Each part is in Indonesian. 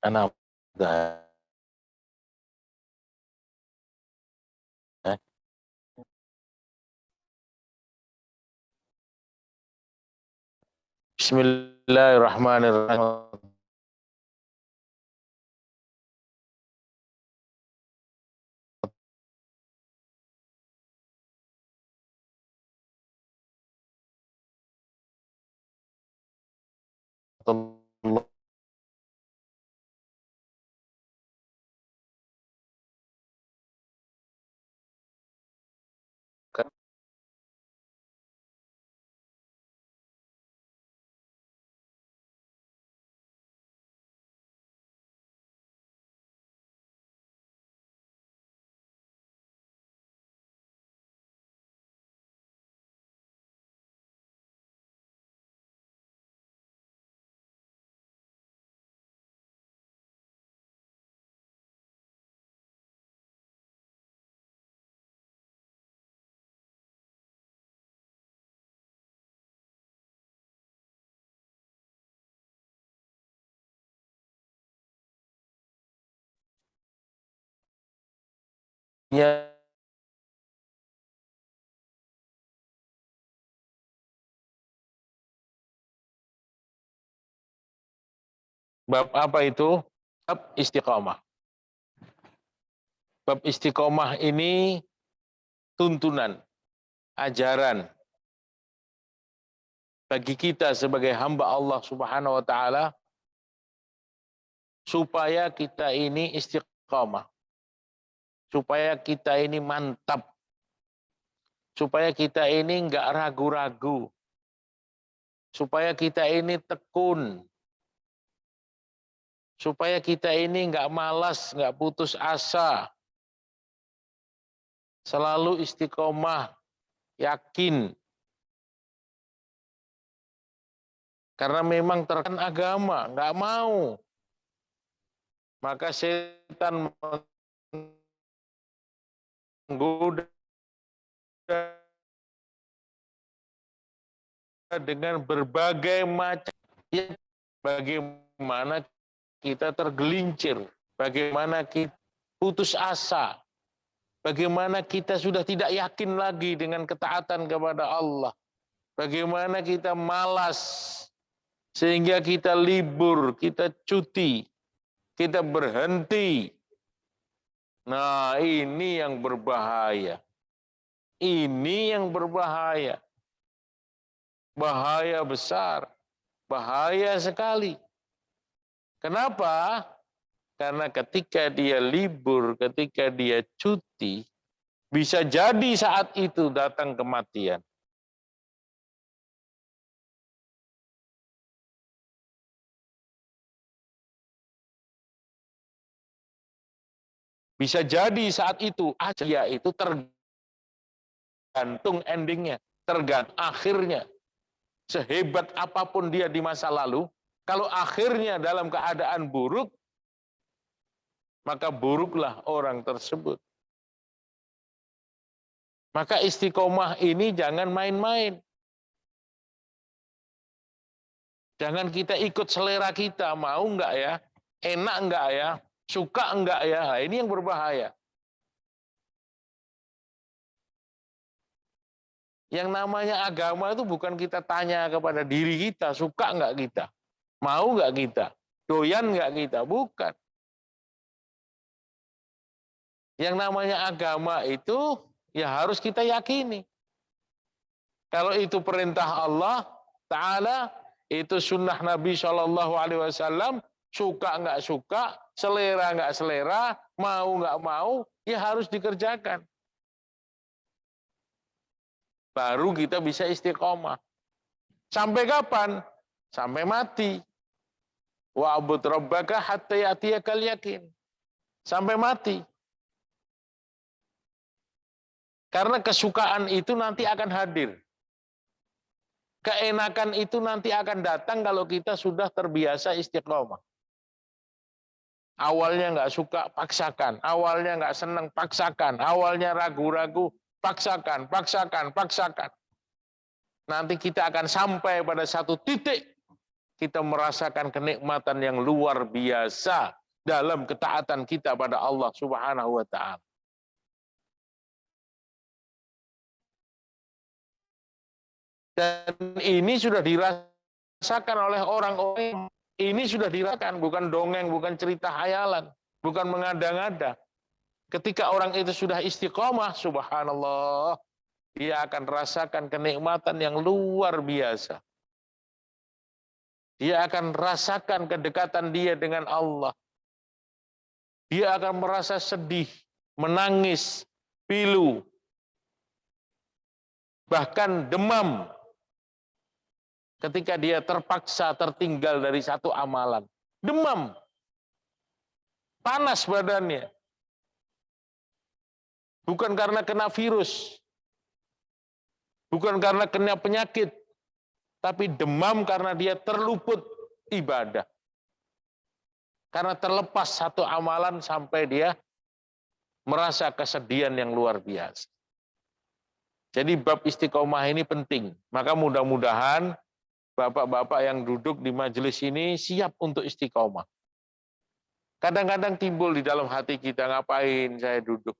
Ana udah. Bismillahirrahmanirrahim. Ya, bab apa itu? Bab istiqomah. Bab istiqomah ini tuntunan, ajaran bagi kita sebagai hamba Allah Subhanahu wa taala supaya kita ini istiqomah, supaya kita ini mantap, supaya kita ini enggak ragu-ragu, supaya kita ini tekun, supaya kita ini enggak malas, enggak putus asa, selalu istiqomah, yakin. Karena memang terkan agama, enggak mau. Maka setan menggoda dengan berbagai macam, bagaimana kita tergelincir, bagaimana kita putus asa, bagaimana kita sudah tidak yakin lagi dengan ketaatan kepada Allah, bagaimana kita malas, sehingga kita libur, kita cuti, kita berhenti. Nah, ini yang berbahaya. Ini yang berbahaya. Bahaya besar. Bahaya sekali. Kenapa? Karena ketika dia libur, ketika dia cuti, bisa jadi saat itu datang kematian. Bisa jadi saat itu dia itu tergantung endingnya, tergantung akhirnya. Sehebat apapun dia di masa lalu, kalau akhirnya dalam keadaan buruk, maka buruklah orang tersebut. Maka istiqomah ini jangan main-main. Jangan kita ikut selera kita, mau enggak ya, enak enggak ya, suka enggak ya, nah, ini yang berbahaya. Yang namanya agama itu bukan kita tanya kepada diri kita, suka enggak kita, mau enggak kita, doyan enggak kita, bukan. Yang namanya agama itu ya harus kita yakini. Kalau itu perintah Allah Ta'ala, itu sunnah Nabi SAW, suka nggak suka, selera nggak selera, mau nggak mau, ya harus dikerjakan. Baru kita bisa istiqomah. Sampai kapan? Sampai mati. Wa'bud rabbaka hatta ya'tiyakal yakin. Sampai mati. Karena kesukaan itu nanti akan hadir. Keenakan itu nanti akan datang kalau kita sudah terbiasa istiqomah. Awalnya nggak suka, paksakan. Awalnya nggak senang, paksakan. Awalnya ragu-ragu, paksakan, paksakan, paksakan. Nanti kita akan sampai pada satu titik kita merasakan kenikmatan yang luar biasa dalam ketaatan kita pada Allah Subhanahu wa taala. Dan ini sudah dirasakan oleh orang-orang, ini sudah dirasakan, bukan dongeng, bukan cerita hayalan, bukan mengada-ngada. Ketika orang itu sudah istiqomah, subhanallah, dia akan rasakan kenikmatan yang luar biasa. Dia akan rasakan kedekatan dia dengan Allah. Dia akan merasa sedih, menangis, pilu, bahkan demam ketika dia terpaksa tertinggal dari satu amalan. Demam, panas badannya. Bukan karena kena virus, bukan karena kena penyakit, tapi demam karena dia terluput ibadah. Karena terlepas satu amalan sampai dia merasa kesedihan yang luar biasa. Jadi bab istiqomah ini penting. Maka mudah-mudahan bapak-bapak yang duduk di majelis ini siap untuk istiqomah. Kadang-kadang timbul di dalam hati kita, ngapain saya duduk?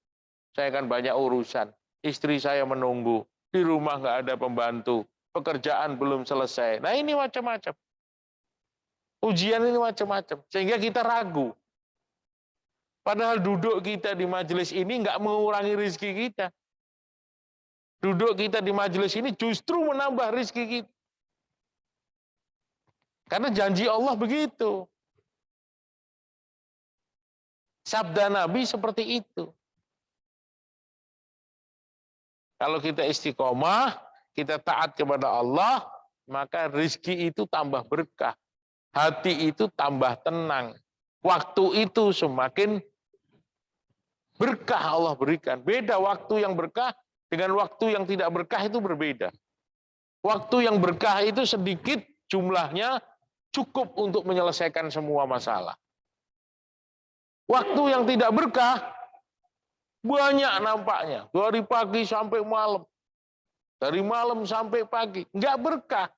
Saya kan banyak urusan, istri saya menunggu, di rumah nggak ada pembantu, pekerjaan belum selesai. Nah ini macam-macam. Ujian ini macam-macam, sehingga kita ragu. Padahal duduk kita di majelis ini nggak mengurangi rezeki kita. Duduk kita di majelis ini justru menambah rezeki kita. Karena janji Allah begitu. Sabda Nabi seperti itu. Kalau kita istiqomah, kita taat kepada Allah, maka rezeki itu tambah berkah. Hati itu tambah tenang. Waktu itu semakin berkah Allah berikan. Beda waktu yang berkah dengan waktu yang tidak berkah itu berbeda. Waktu yang berkah itu sedikit jumlahnya, cukup untuk menyelesaikan semua masalah. Waktu yang tidak berkah, banyak nampaknya, dari pagi sampai malam, dari malam sampai pagi, nggak berkah.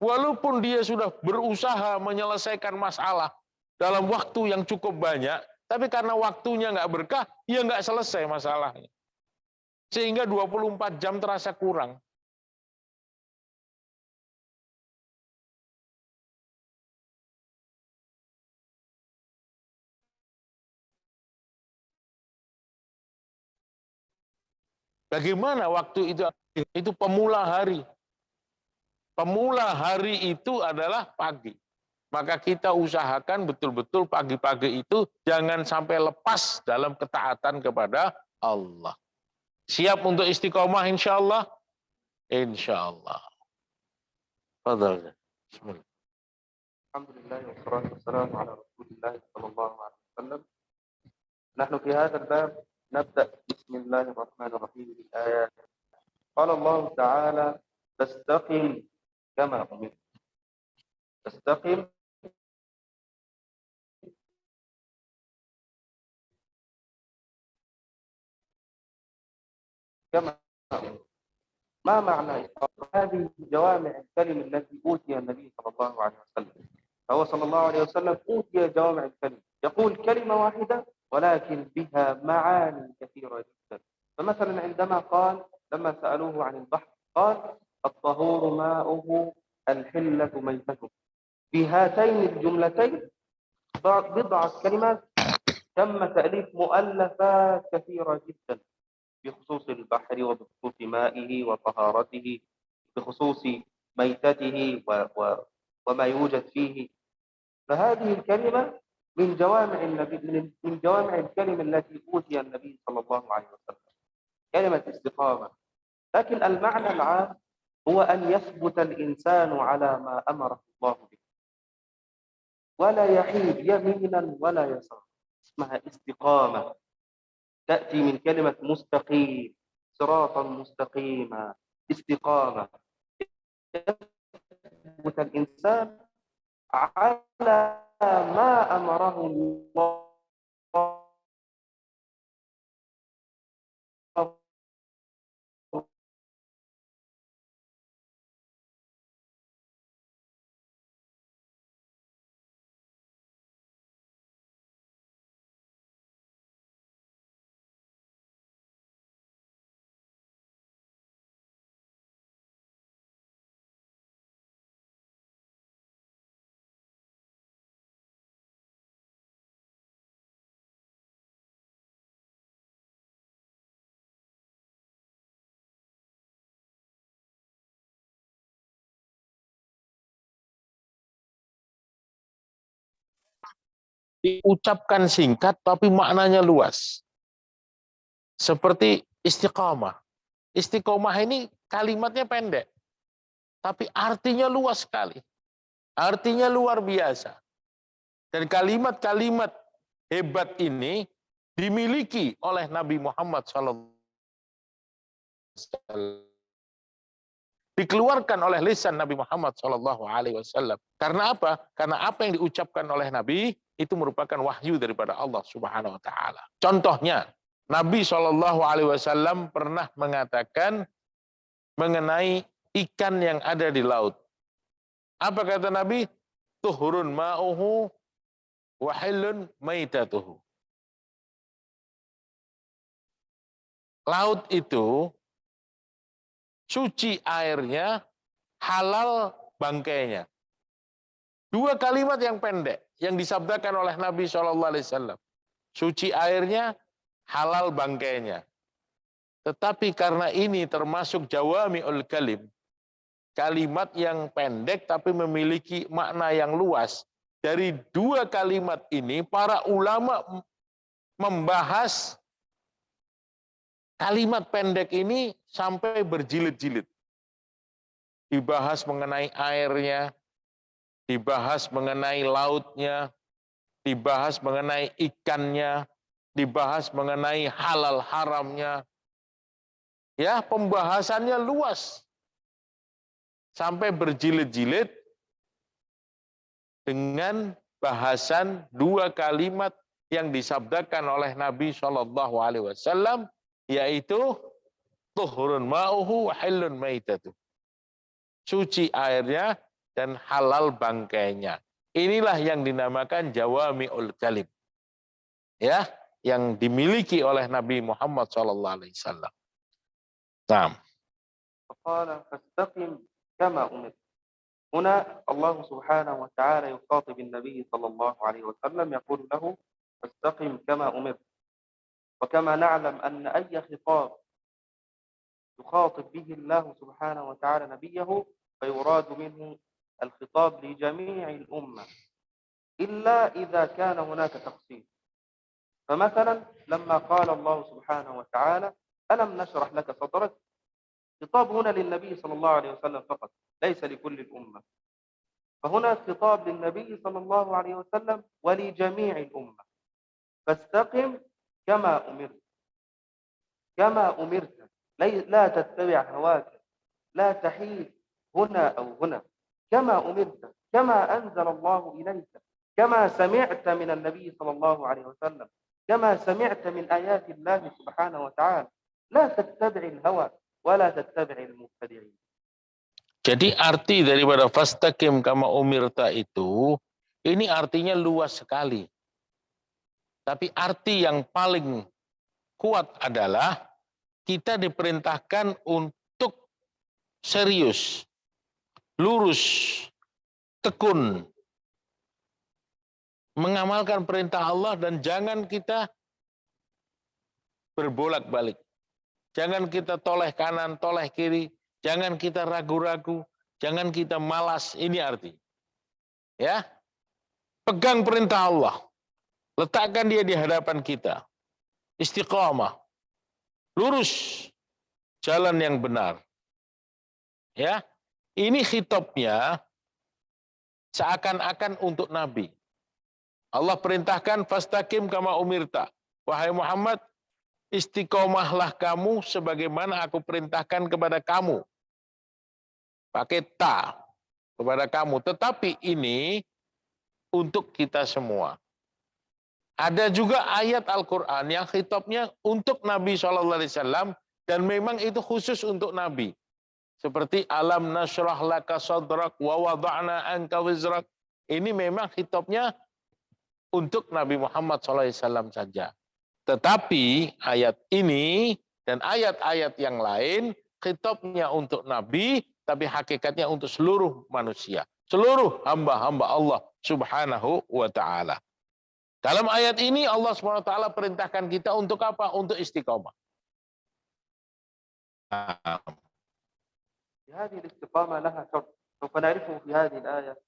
Walaupun dia sudah berusaha menyelesaikan masalah dalam waktu yang cukup banyak, tapi karena waktunya nggak berkah, ya nggak selesai masalahnya. Sehingga 24 jam terasa kurang. Bagaimana waktu itu? Itu pemula hari. Pemula hari itu adalah pagi. Maka kita usahakan betul-betul pagi-pagi itu jangan sampai lepas dalam ketaatan kepada Allah. Siap untuk istiqomah insya Allah? Insya Allah. Fadal. Bismillah. Alhamdulillah wassalatu wassalamu ala Rasulillah sallallahu alaihi wasallam. Nahnu fi hadha al-bab nabda bismillahirrahmanirrahim bil ayat. Qala Allah Ta'ala fastaqim kama umirta. Fastaqim كما ما معنى هذه جوامع الكلم التي أوتي النبي صلى الله عليه وسلم. فهو صلى الله عليه وسلم أوتي جوامع الكلم، يقول كلمة واحدة ولكن بها معاني كثيرة جدا. فمثلا عندما قال لما سألوه عن البحر قال الطهور ماؤه الحلة ميتته. في هاتين الجملتين بضعة كلمات تم تأليف مؤلفات كثيرة جدا بخصوص البحر وبخصوص مائه وطهارته، بخصوص ميتته وما يوجد فيه. فهذه الكلمة من جوامع النبي، من جوامع الكلمة التي أوتي النبي صلى الله عليه وسلم، كلمة استقامة. لكن المعنى العام هو أن يثبت الإنسان على ما أمره الله به ولا يحيد يمينا ولا يسارا. اسمها استقامة، تأتي من كلمة مستقيم، صراطا مستقيما، استقامة. يثبت الإنسان على ما أمره الله diucapkan singkat tapi maknanya luas. Seperti istiqamah. Istiqomah ini kalimatnya pendek, tapi artinya luas sekali. Artinya luar biasa. Dan kalimat-kalimat hebat ini dimiliki oleh Nabi Muhammad SAW. Dikeluarkan oleh lisan Nabi Muhammad SAW. Karena apa? Karena apa yang diucapkan oleh Nabi itu merupakan wahyu daripada Allah Subhanahu Wa Taala. Contohnya, Nabi SAW pernah mengatakan mengenai ikan yang ada di laut. Apa kata Nabi? Tuhurun ma'uhu wahilun maitatuhu. Laut itu suci airnya, halal bangkainya. Dua kalimat yang pendek yang disabdakan oleh Nabi SAW. Suci airnya, halal bangkainya. Tetapi karena ini termasuk jawami'ul kalim, kalimat yang pendek tapi memiliki makna yang luas. Dari dua kalimat ini, para ulama membahas kalimat pendek ini sampai berjilid-jilid. Dibahas mengenai airnya, dibahas mengenai lautnya, dibahas mengenai ikannya, dibahas mengenai halal haramnya. Ya, pembahasannya luas. Sampai berjilid-jilid dengan bahasan dua kalimat yang disabdakan oleh Nabi SAW, yaitu tuhurun ma'uhu wa hillun maitatuh. Suci airnya dan halal bangkainya. Inilah yang dinamakan jawami'ul kalim. Ya, yang dimiliki oleh Nabi Muhammad SAW. Nah. فقال فاستقم كما أمرت. هنا الله سبحانه وتعالى يخاطب النبي صلى الله عليه وسلم يقول له فاستقم كما أمرت. وكما نعلم أن أي خطاب يخاطب به الله سبحانه وتعالى نبيه فيراد منه الخطاب لجميع الأمة إلا إذا كان هناك تخصيص. فمثلا لما قال الله سبحانه وتعالى ألم نشرح لك صدرك، خطاب هنا للنبي صلى الله عليه وسلم فقط، ليس لكل الأمة. فهنا خطاب للنبي صلى الله عليه وسلم ولجميع الأمة. فاستقم كما أمرت، كما أمرت، لا تتبع هواك، لا تحيد هنا أو هنا، كما أمرت، كما أنزل الله إليك، كما سمعت من النبي صلى الله عليه وسلم، كما سمعت من آيات الله سبحانه وتعالى. لا تتبع الهوى ولا تتبع المبتدعين. Jadi arti daripada fastaqim kama umirta itu, ini artinya luas sekali. Tapi arti yang paling kuat adalah kita diperintahkan untuk serius, lurus, tekun, mengamalkan perintah Allah dan jangan kita berbolak-balik. Jangan kita toleh kanan, toleh kiri, jangan kita ragu-ragu, jangan kita malas. Ini arti. Ya. Pegang perintah Allah. Letakkan dia di hadapan kita. Istiqamah. Lurus jalan yang benar. Ya. Ini khitabnya seakan-akan untuk Nabi. Allah perintahkan fastaqim kama umirta. Wahai Muhammad, istiqomahlah kamu sebagaimana aku perintahkan kepada kamu. Pakai ta kepada kamu. Tetapi ini untuk kita semua. Ada juga ayat Al-Quran yang khitabnya untuk Nabi SAW dan memang itu khusus untuk Nabi. Seperti alam nashrah laka sadrak wa wada'na anka wizrak. Ini memang khitabnya untuk Nabi Muhammad SAW saja. Tetapi ayat ini dan ayat-ayat yang lain khitabnya untuk Nabi, tapi hakikatnya untuk seluruh manusia. Seluruh hamba-hamba Allah Subhanahu wa Ta'ala. Dalam ayat ini Allah SWT perintahkan kita untuk apa? Untuk istiqomah. هذه الاستقامة لها شرط سوف نعرفه في هذه الآية.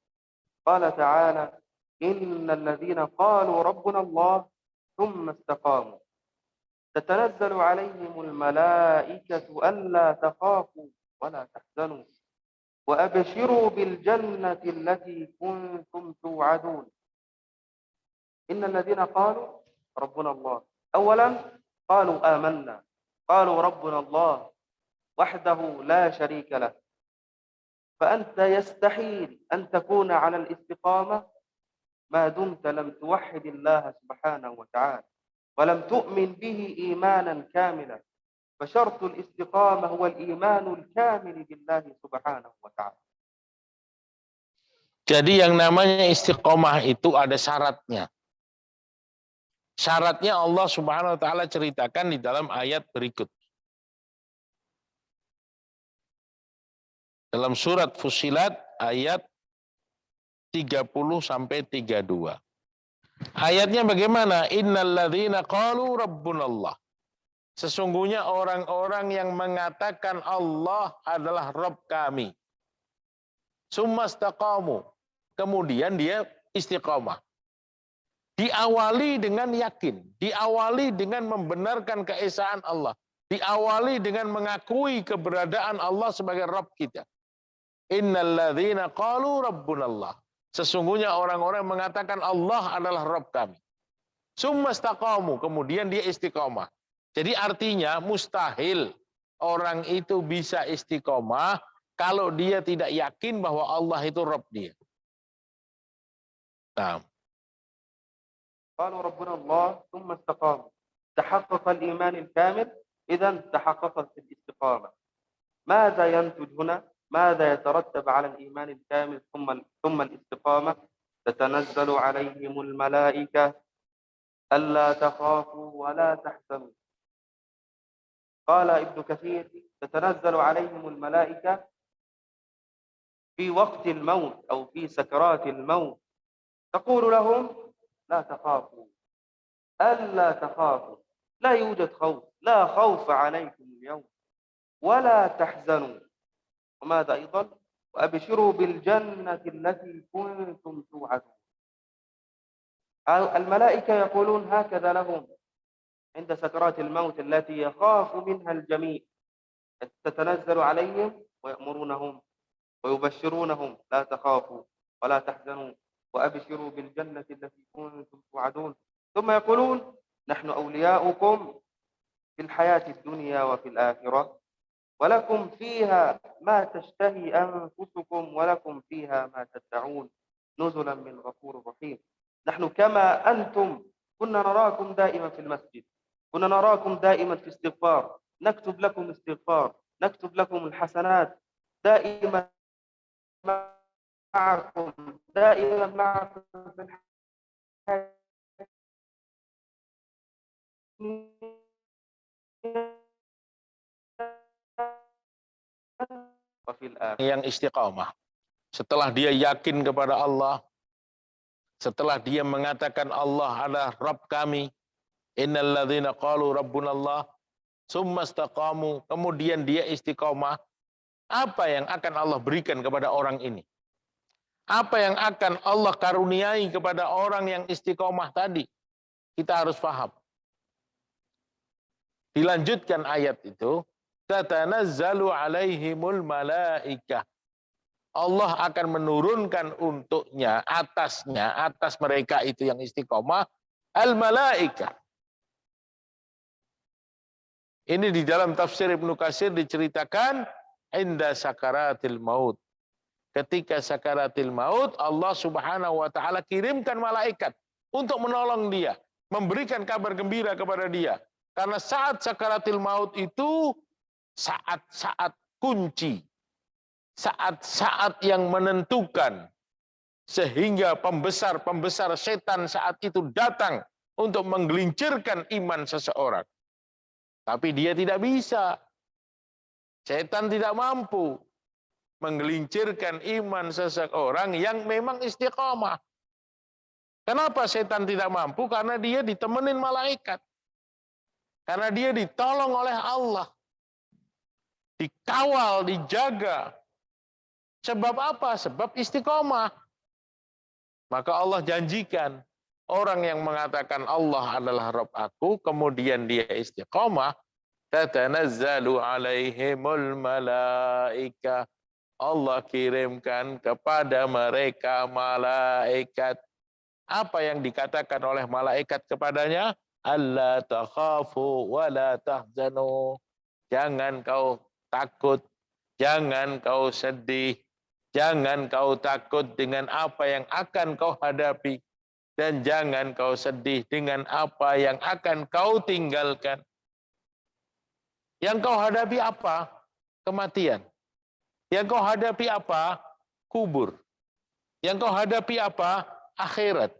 قال تعالى إن الذين قالوا ربنا الله ثم استقاموا تتنزل عليهم الملائكة ألا تخافوا ولا تحزنوا وأبشروا بالجنة التي كنتم توعدون. إن الذين قالوا ربنا الله، أولا قالوا آمنا، قالوا ربنا الله وحده لا شريك له، فأنت يستحيل أن تكون على الاستقامة ما دمت لم توحد الله سبحانه وتعالى ولم تؤمن به إيمانا كاملا، فشرط الاستقامة هو الإيمان الكامل بالله سبحانه وتعالى. Jadi yang namanya istiqomah itu ada syaratnya. Syaratnya Allah Subhanahu wa taala ceritakan di dalam ayat berikut. Dalam surat Fussilat ayat 30 sampai 32. Ayatnya bagaimana? Innalladzina qalu rabbunallah. Sesungguhnya orang-orang yang mengatakan Allah adalah Rabb kami. Summastaqamu. Kemudian dia istiqomah. Diawali dengan yakin, diawali dengan membenarkan keesaan Allah, diawali dengan mengakui keberadaan Allah sebagai Rabb kita. Innalladzina qalu rabbunallah. Sesungguhnya orang-orang yang mengatakan Allah adalah Rabb kami. Summastaqamu, kemudian dia istiqomah. Jadi artinya mustahil orang itu bisa istiqomah kalau dia tidak yakin bahwa Allah itu Rabb dia. Nah. قالوا ربنا الله ثم استقاموا تحقق الإيمان الكامل، إذن تحققت الاستقامة. ماذا ينتج هنا؟ ماذا يترتب على الإيمان الكامل ثم الاستقامة؟ تتنزل عليهم الملائكة ألا تخافوا ولا تحزنوا. قال ابن كثير تتنزل عليهم الملائكة في وقت الموت أو في سكرات الموت، تقول لهم لا تخافوا ألا تخافوا، لا يوجد خوف، لا خوف عليكم اليوم ولا تحزنوا. وماذا أيضا؟ وأبشروا بالجنة التي كنتم توعدون. الملائكة يقولون هكذا لهم عند سكرات الموت التي يخاف منها الجميع، تتنزل عليهم ويأمرونهم ويبشرونهم لا تخافوا ولا تحزنوا وأبشروا بالجنة التي كنتم توعدون. ثم يقولون نحن أولياؤكم في الحياة الدنيا وفي الآخرة ولكم فيها ما تشتهي أنفسكم ولكم فيها ما تدعون نزلا من غفور رحيم. نحن كما أنتم كنا نراكم دائما في المسجد، كنا نراكم دائما في استغفار، نكتب لكم استغفار، نكتب لكم الحسنات، دائما معكم، دائما معكم في الحياة وفي الآخرة. Yang istiqamah. Setelah dia yakin kepada Allah, setelah dia mengatakan Allah adalah Rabb kami, innalladzina qalu rabbunallah, summastaqamu, kemudian dia istiqamah, apa yang akan Allah berikan kepada orang ini? Apa yang akan Allah karuniai kepada orang yang istiqomah tadi? Kita harus paham. Dilanjutkan ayat itu, tatanazzalu alaihimul malaikah. Allah akan menurunkan untuknya, atasnya, atas mereka itu yang istiqomah, al-malaikah. Ini di dalam tafsir Ibnu Katsir diceritakan, inda sakaratil maut. Ketika sakaratil maut, Allah Subhanahu wa taala kirimkan malaikat untuk menolong dia, memberikan kabar gembira kepada dia. Karena saat sakaratil maut itu saat-saat kunci, saat-saat yang menentukan, sehingga pembesar-pembesar setan saat itu datang untuk menggelincirkan iman seseorang. Tapi dia tidak bisa. Setan tidak mampu menggelincirkan iman seseorang yang memang istiqomah. Kenapa setan tidak mampu? Karena dia ditemenin malaikat. Karena dia ditolong oleh Allah. Dikawal, dijaga. Sebab apa? Sebab istiqomah. Maka Allah janjikan, orang yang mengatakan Allah adalah Rabb aku, kemudian dia istiqomah, tatanazzalu alaihimul malaika. Allah kirimkan kepada mereka malaikat. Apa yang dikatakan oleh malaikat kepadanya? Alla takhafu wa la tahzanu. Jangan kau takut, jangan kau sedih, jangan kau takut dengan apa yang akan kau hadapi, dan jangan kau sedih dengan apa yang akan kau tinggalkan. Yang kau hadapi apa? Kematian. Yang kau hadapi apa? Kubur. Yang kau hadapi apa? Akhirat.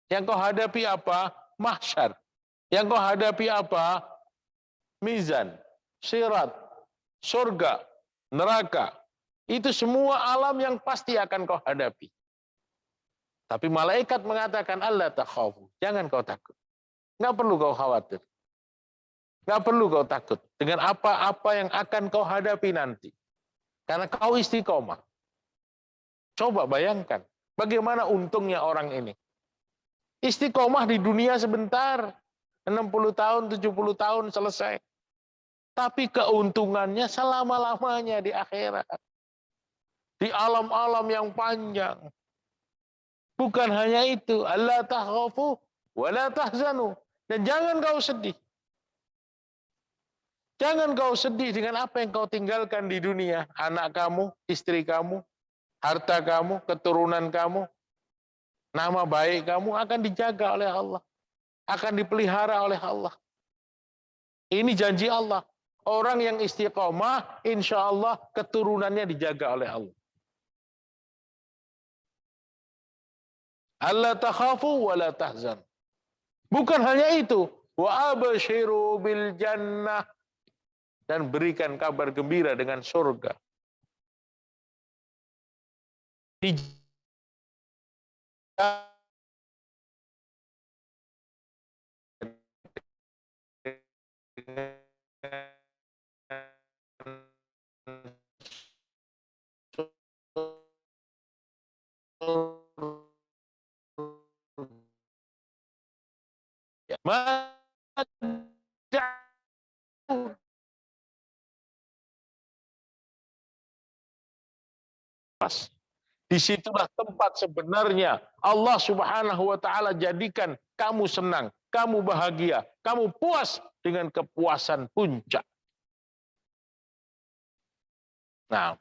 Yang kau hadapi apa? Mahsyar. Yang kau hadapi apa? Mizan, sirat, surga, neraka. Itu semua alam yang pasti akan kau hadapi. Tapi malaikat mengatakan, Allah takhafu. Jangan kau takut. Nggak perlu kau khawatir. Nggak perlu kau takut dengan apa-apa yang akan kau hadapi nanti. Karena kau istiqomah. Coba bayangkan, bagaimana untungnya orang ini. Istiqomah di dunia sebentar, 60 tahun, 70 tahun selesai. Tapi keuntungannya selama-lamanya di akhirat. Di alam-alam yang panjang. Bukan hanya itu, Allah takhafu wa la tahzanu. Dan jangan kau sedih. Jangan kau sedih dengan apa yang kau tinggalkan di dunia. Anak kamu, istri kamu, harta kamu, keturunan kamu, nama baik kamu akan dijaga oleh Allah. Akan dipelihara oleh Allah. Ini janji Allah. Orang yang istiqomah, insya Allah keturunannya dijaga oleh Allah. Allah takhafu wa la tahzan. Bukan hanya itu. Wa abshiru bil jannah. Dan berikan kabar gembira dengan surga. Disitulah tempat sebenarnya Allah Subhanahu wa taala jadikan kamu senang, kamu bahagia, kamu puas dengan kepuasan puncak. Nah,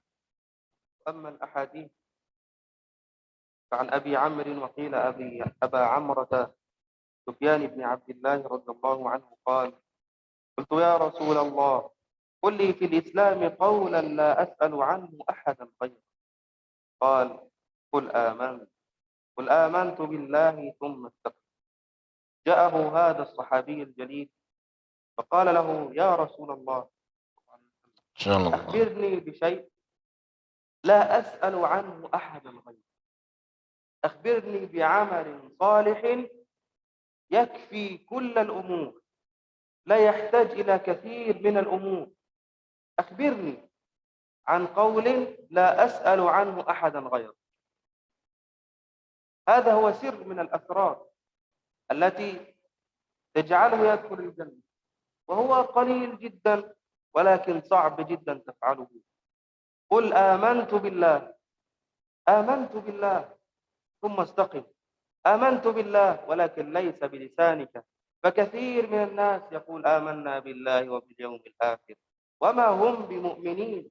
أما الأحاديث فعن أبي عمرو وقيل أبا عمرة سفيان بن عبد الله رضي الله عنه قال قلت يا رسول الله قل لي في الإسلام قولا لا أسأل عنه أحدا غيرك قال قل آمنت بالله ثم استقم جاءه هذا الصحابي الجليل فقال له يا رسول الله أخبرني بشيء لا أسأل عنه أحدا غيرك أخبرني بعمل صالح يكفي كل الأمور لا يحتاج إلى كثير من الأمور أخبرني عن قول لا أسأل عنه أحدا غيرك. هذا هو سر من الأسرار التي تجعله يدخل الجنة وهو قليل جدا ولكن صعب جدا تفعله. قل آمنت بالله ثم استقم. آمنت بالله ولكن ليس بلسانك فكثير من الناس يقول آمنا بالله وباليوم الآخر وما هم بمؤمنين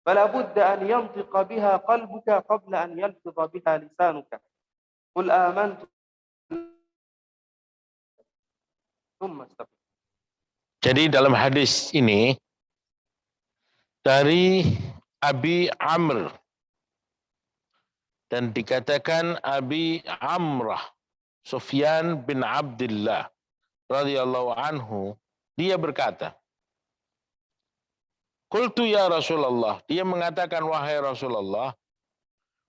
فلا بد أن ينطق بها قلبك قبل أن يلفظ بها لسانك. قل آمنت ثم استقم. Jadi dalam hadis ini dari Abi Amr dan dikatakan Abi Amrah Sufyan bin Abdullah radhiyallahu anhu, dia berkata, Qultu ya Rasulullah, dia mengatakan wahai Rasulullah,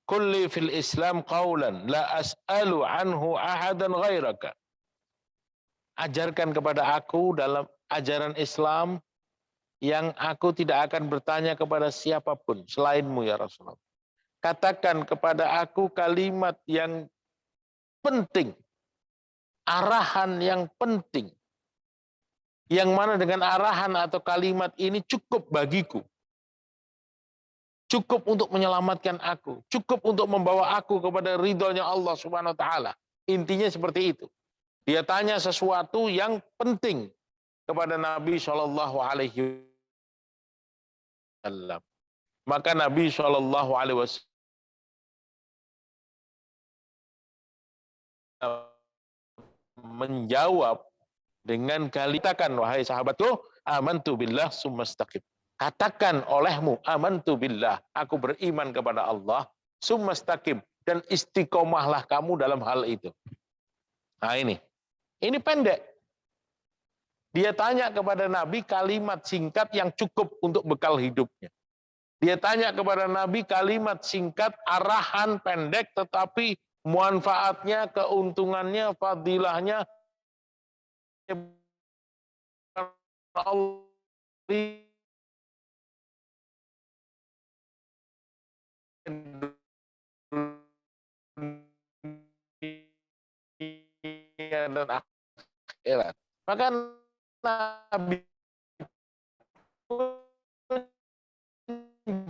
kulli fil Islam qawlan la as'alu anhu ahadan ghairaka. Ajarkan kepada aku dalam ajaran Islam yang aku tidak akan bertanya kepada siapapun selainmu ya Rasulullah. Katakan kepada aku kalimat yang penting, arahan yang penting, yang mana dengan arahan atau kalimat ini cukup bagiku, cukup untuk menyelamatkan aku, cukup untuk membawa aku kepada ridhonya Allah Subhanahu wa taala. Intinya seperti itu. Dia tanya sesuatu yang penting kepada Nabi Shallallahu alaihi wasallam. Maka Nabi Shallallahu alaihi wasallam menjawab dengan katakan, wahai sahabatku, amantu billah summastaqim. Katakan olehmu, amantu billah, aku beriman kepada Allah, summastaqim, dan istiqomahlah kamu dalam hal itu. Nah ini pendek. Dia tanya kepada Nabi kalimat singkat yang cukup untuk bekal hidupnya. Dia tanya kepada Nabi kalimat singkat, arahan pendek, tetapi manfaatnya, keuntungannya, fadilahnya, Allah dan akhirat. Maka Nabi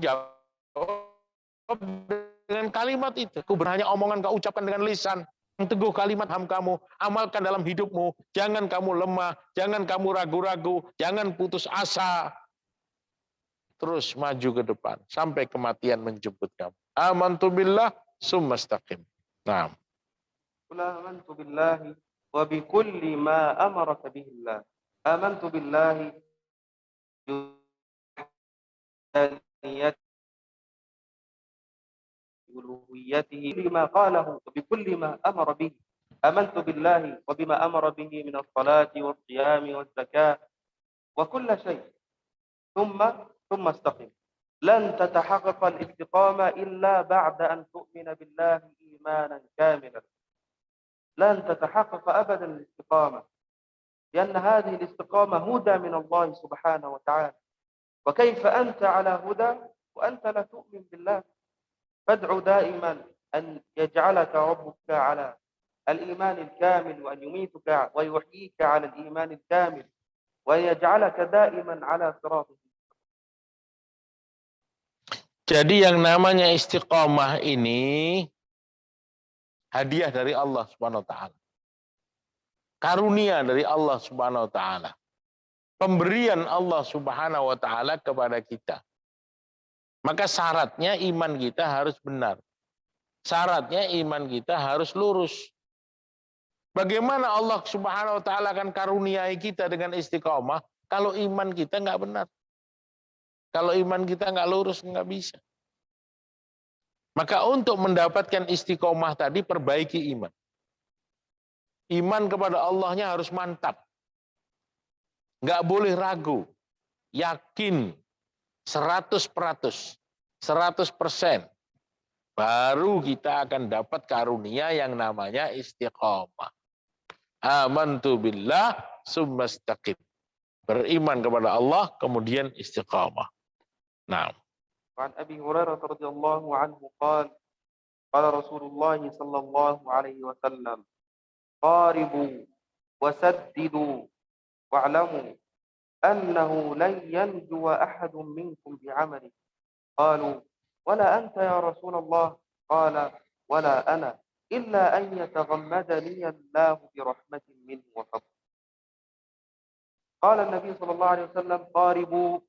jawab dengan kalimat itu. Ku berhanya omongan kau ucapkan dengan lisan. Yang teguh kalimat ham kamu, amalkan dalam hidupmu. Jangan kamu lemah, jangan kamu ragu-ragu, jangan putus asa. Terus maju ke depan sampai kematian menjemput kamu. Amantu billah summastaqim. Nah. Amantu billahi wa bi kulli ma amaraka bihi Allah. Amantu billahi uluhiyatihi bima qalahu wa bi kulli ma amara bihi. Amantu billahi wa bima amara bihi min as-salati was-siyami waz-zakati wa kulli shay. ثم استقم. لن تتحقق الاستقامة إلا بعد أن تؤمن بالله إيمانا كاملا. لن تتحقق أبدا الاستقامة، لأن هذه الاستقامة هدى من الله سبحانه وتعالى. وكيف أنت على هدى وأنت لا تؤمن بالله؟ فادع دائما أن يجعلك ربك على الإيمان الكامل، وأن يميتك ويحييك على الإيمان الكامل، وأن يجعلك دائما على صراطه. Jadi yang namanya istiqomah ini hadiah dari Allah Subhanahu wa taala. Karunia dari Allah Subhanahu wa taala. Pemberian Allah Subhanahu wa taala kepada kita. Maka syaratnya iman kita harus benar. Syaratnya iman kita harus lurus. Bagaimana Allah Subhanahu wa taala akan karuniai kita dengan istiqomah kalau iman kita nggak benar? Kalau iman kita nggak lurus, nggak bisa. Maka untuk mendapatkan istiqomah tadi, perbaiki iman. Iman kepada Allahnya harus mantap. Nggak boleh ragu. Yakin 100%. Baru kita akan dapat karunia yang namanya istiqomah. Amantu billah summastaqim. Beriman kepada Allah, kemudian istiqamah. Nah. وعن أبي هريرة رضي الله عنه قال قال رسول الله صلى الله عليه وسلم قاربوا وسددوا واعلموا أنه لن ينجو أحد منكم بعمله. قالوا ولا أنت يا رسول الله؟ قال ولا أنا إلا أن يتغمدني الله برحمة منه وفضل. قال النبي صلى الله عليه وسلم قاربوا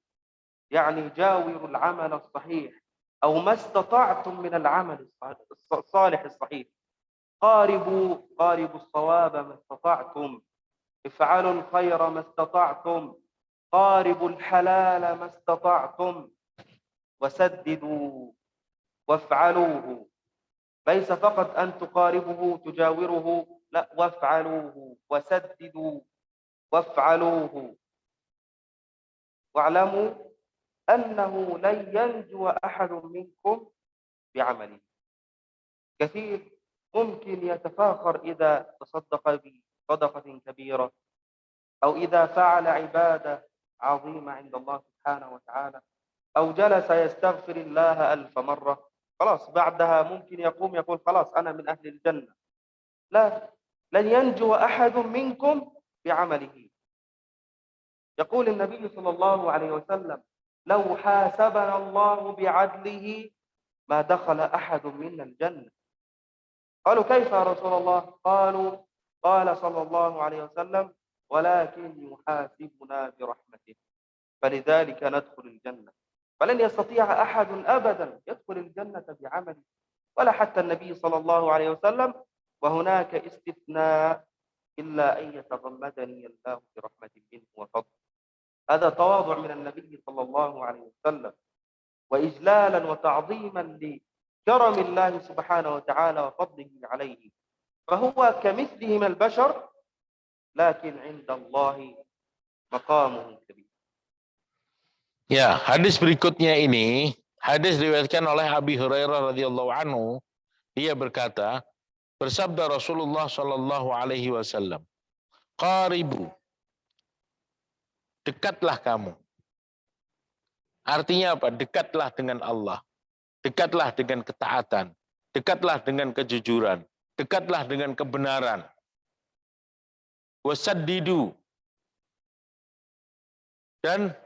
يعني جاوروا العمل الصحيح أو ما استطعتم من العمل الصالح الصحيح. قاربوا الصواب ما استطعتم. افعلوا الخير ما استطعتم. قاربوا الحلال ما استطعتم. وسددوا وافعلوه. ليس فقط أن تقاربه تجاوره، لا، وافعلوه وسددوا وافعلوه. واعلموا أنه لن ينجو أحد منكم بعمله. كثير ممكن يتفاخر إذا تصدق بصدقة كبيرة أو إذا فعل عبادة عظيمة عند الله سبحانه وتعالى أو جلس يستغفر الله 1000 مرة، خلاص بعدها ممكن يقوم يقول خلاص أنا من أهل الجنة. لا، لن ينجو أحد منكم بعمله. يقول النبي صلى الله عليه وسلم: لو حاسبنا الله بعدله ما دخل أحد منا الجنة. قالوا: كيف يا رسول الله؟ قال صلى الله عليه وسلم: ولكن يحاسبنا برحمته، فلذلك ندخل الجنة. فلن يستطيع أحد أبدا يدخل الجنة بعمله، ولا حتى النبي صلى الله عليه وسلم. وهناك استثناء: إلا أن يتغمدني الله برحمة منه وفضل. هذا تواضع من النبي صلى الله عليه وسلم، وإجلالا وتعظيما لكرم الله سبحانه وتعالى وفضله عليه. فهو كمثلهم البشر، لكن عند الله مقامه كبير. Ya, hadis berikutnya ini, hadis diriwayatkan oleh Abi Hurairah radhiyallahu anhu, dia berkata, bersabda Rasulullah Shallallahu alaihi wasallam, "Qaribu, dekatlah kamu." Artinya apa? Dekatlah dengan Allah. Dekatlah dengan ketaatan. Dekatlah dengan kejujuran. Dekatlah dengan kebenaran. Wasaddidu, dan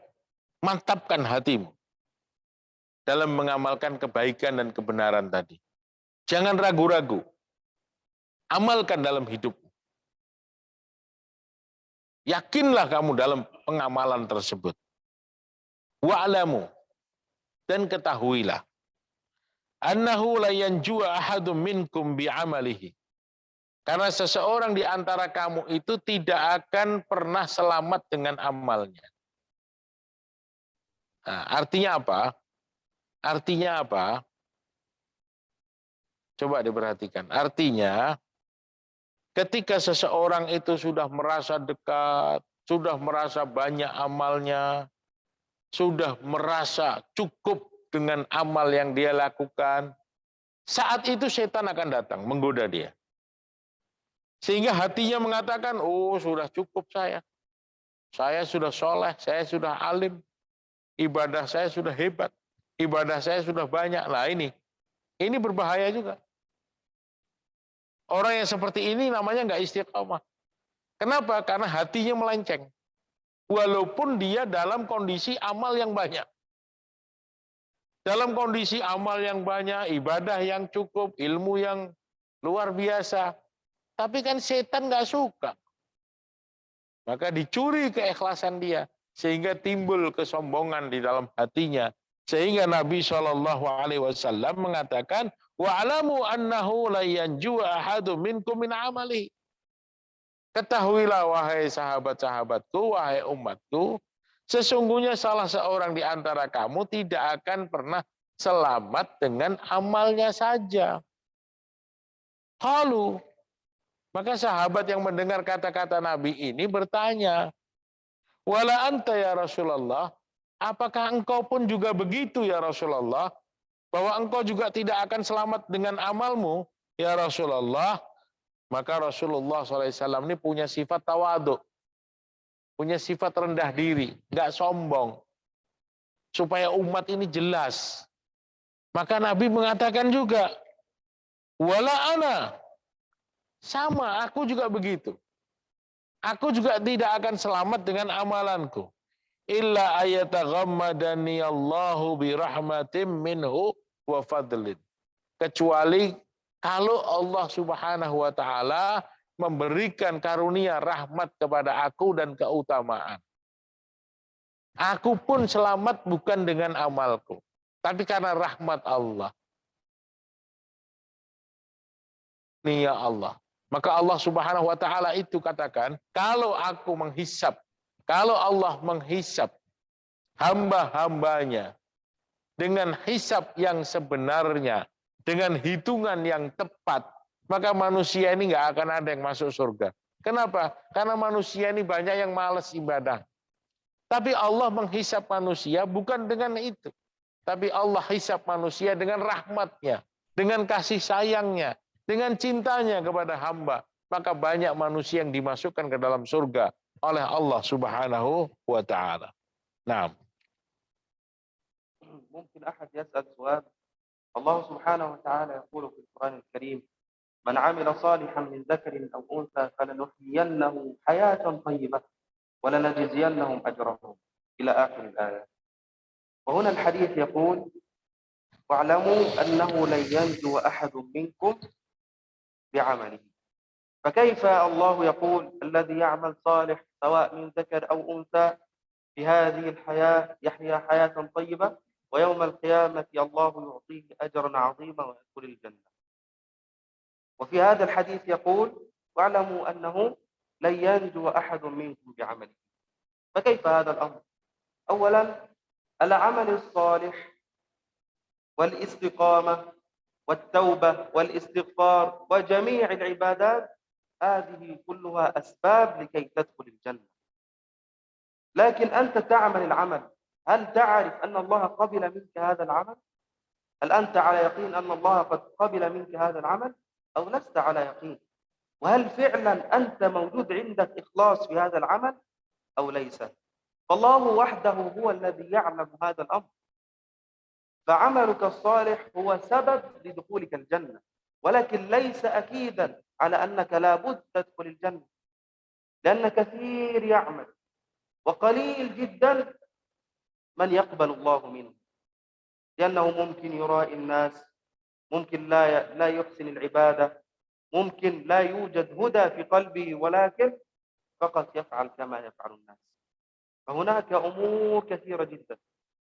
mantapkan hatimu dalam mengamalkan kebaikan dan kebenaran tadi. Jangan ragu-ragu. Amalkan dalam hidupmu. Yakinlah kamu dalam pengamalan tersebut. Wa'lamu, dan ketahuilah, annahu la yanjua ahadum minkum bi'amalihi. Karena seseorang di antara kamu itu tidak akan pernah selamat dengan amalnya. Nah, artinya apa? Artinya apa? Coba diperhatikan. Artinya, ketika seseorang itu sudah merasa dekat, sudah merasa banyak amalnya, sudah merasa cukup dengan amal yang dia lakukan, saat itu setan akan datang menggoda dia. Sehingga hatinya mengatakan, oh sudah cukup saya sudah soleh, saya sudah alim, ibadah saya sudah hebat, ibadah saya sudah banyak. Nah ini berbahaya juga. Orang yang seperti ini namanya nggak istiqomah. Kenapa? Karena hatinya melenceng. Walaupun dia dalam kondisi amal yang banyak. Dalam kondisi amal yang banyak, ibadah yang cukup, ilmu yang luar biasa. Tapi kan setan nggak suka. Maka dicuri keikhlasan dia. Sehingga timbul kesombongan di dalam hatinya. Sehingga Nabi SAW mengatakan, wa'alamu annahu la yanju ahadu minkum min amali. Ketahuilah wahai sahabat-sahabatku, wahai umatku, sesungguhnya salah seorang di antara kamu tidak akan pernah selamat dengan amalnya saja. Qalu, maka sahabat yang mendengar kata-kata Nabi ini bertanya, wala anta ya Rasulullah, apakah engkau pun juga begitu ya Rasulullah? Bahwa engkau juga tidak akan selamat dengan amalmu ya Rasulullah? Maka Rasulullah SAW ini punya sifat tawadhu, punya sifat rendah diri, nggak sombong. Supaya umat ini jelas. Maka Nabi mengatakan juga, wala ana, sama aku juga begitu. Aku juga tidak akan selamat dengan amalanku. Illa ayataghammadani Allahu birahmatim minhu wa fadlin. Kecuali kalau Allah Subhanahu wa taala memberikan karunia rahmat kepada aku dan keutamaan. Aku pun selamat bukan dengan amalku, tapi karena rahmat Allah. Nih ya Allah. Maka Allah Subhanahu wa taala itu katakan, kalau aku menghisap, kalau Allah menghisap hamba-hambanya dengan hisap yang sebenarnya, dengan hitungan yang tepat, maka manusia ini nggak akan ada yang masuk surga. Kenapa? Karena manusia ini banyak yang malas ibadah. Tapi Allah menghisap manusia bukan dengan itu. Tapi Allah hisap manusia dengan rahmatnya, dengan kasih sayangnya, dengan cintanya kepada hamba. Maka banyak manusia yang dimasukkan ke dalam surga oleh Allah Subhanahu wa ta'ala. Nah. ممكن أحد يسأل سؤال. الله سبحانه وتعالى يقول في القرآن الكريم: من عمل صالحا من ذكر أو أنثى فلنحيينه حياة طيبة ولنجزينهم أجرهم إلى آخر الآية. وهنا الحديث يقول: واعلموا أنه لن ينجو أحد منكم بعمله. فكيف الله يقول الذي يعمل صالح سواء من ذكر أو أنثى في هذه الحياة يحيا حياة طيبة، ويوم القيامة الله يعطيه أجرا عظيما ويدخل الجنة؟ وفي هذا الحديث يقول: واعلموا أنه لن ينجو أحد منكم بعمله. فكيف هذا الأمر؟ أولا، العمل الصالح والاستقامة والتوبة والاستغفار وجميع العبادات هذه كلها أسباب لكي تدخل الجنة. لكن أنت تعمل العمل، هل تعرف أن الله قبل منك هذا العمل؟ هل أنت على يقين أن الله قد قبل منك هذا العمل أو لست على يقين؟ وهل فعلا أنت موجود عندك إخلاص في هذا العمل أو ليس؟ فالله وحده هو الذي يعلم هذا الأمر. فعملك الصالح هو سبب لدخولك الجنة، ولكن ليس أكيدا على أنك لابد تدخل الجنة، لأن كثير يعمل وقليل جدا من يقبل الله منه، لأنه ممكن يرائي الناس، ممكن لا يحسن العبادة، ممكن لا يوجد هدى في قلبه، ولكن فقط يفعل كما يفعل الناس. فهناك أمور كثيرة جدا،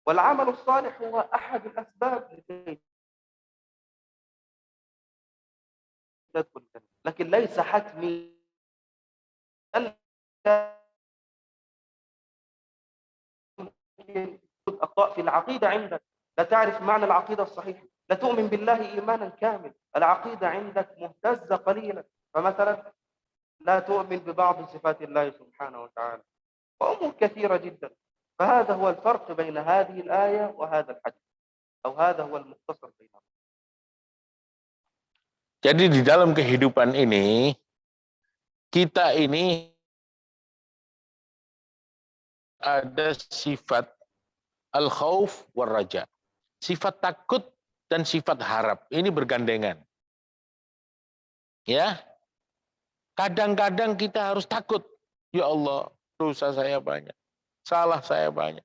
والعمل الصالح هو أحد الأسباب لكي تدخل الجنة، لكن ليس حتمي. ممكن أخطاء في العقيدة عندك، لا تعرف معنى العقيدة الصحيحة، لا تؤمن بالله إيمانا كامل، العقيدة عندك مهتزة قليلا، فمثلا لا تؤمن ببعض صفات الله سبحانه وتعالى، وأمور كثيرة جدا. فهذا هو الفرق بين هذه الآية وهذا الحديث، أو هذا هو المختصر بينهم. Jadi di dalam kehidupan ini, kita ini ada sifat al-khauf war raja. Sifat takut dan sifat harap. Ini bergandengan. Ya. Kadang-kadang kita harus takut. Ya Allah, dosa saya banyak. Salah saya banyak.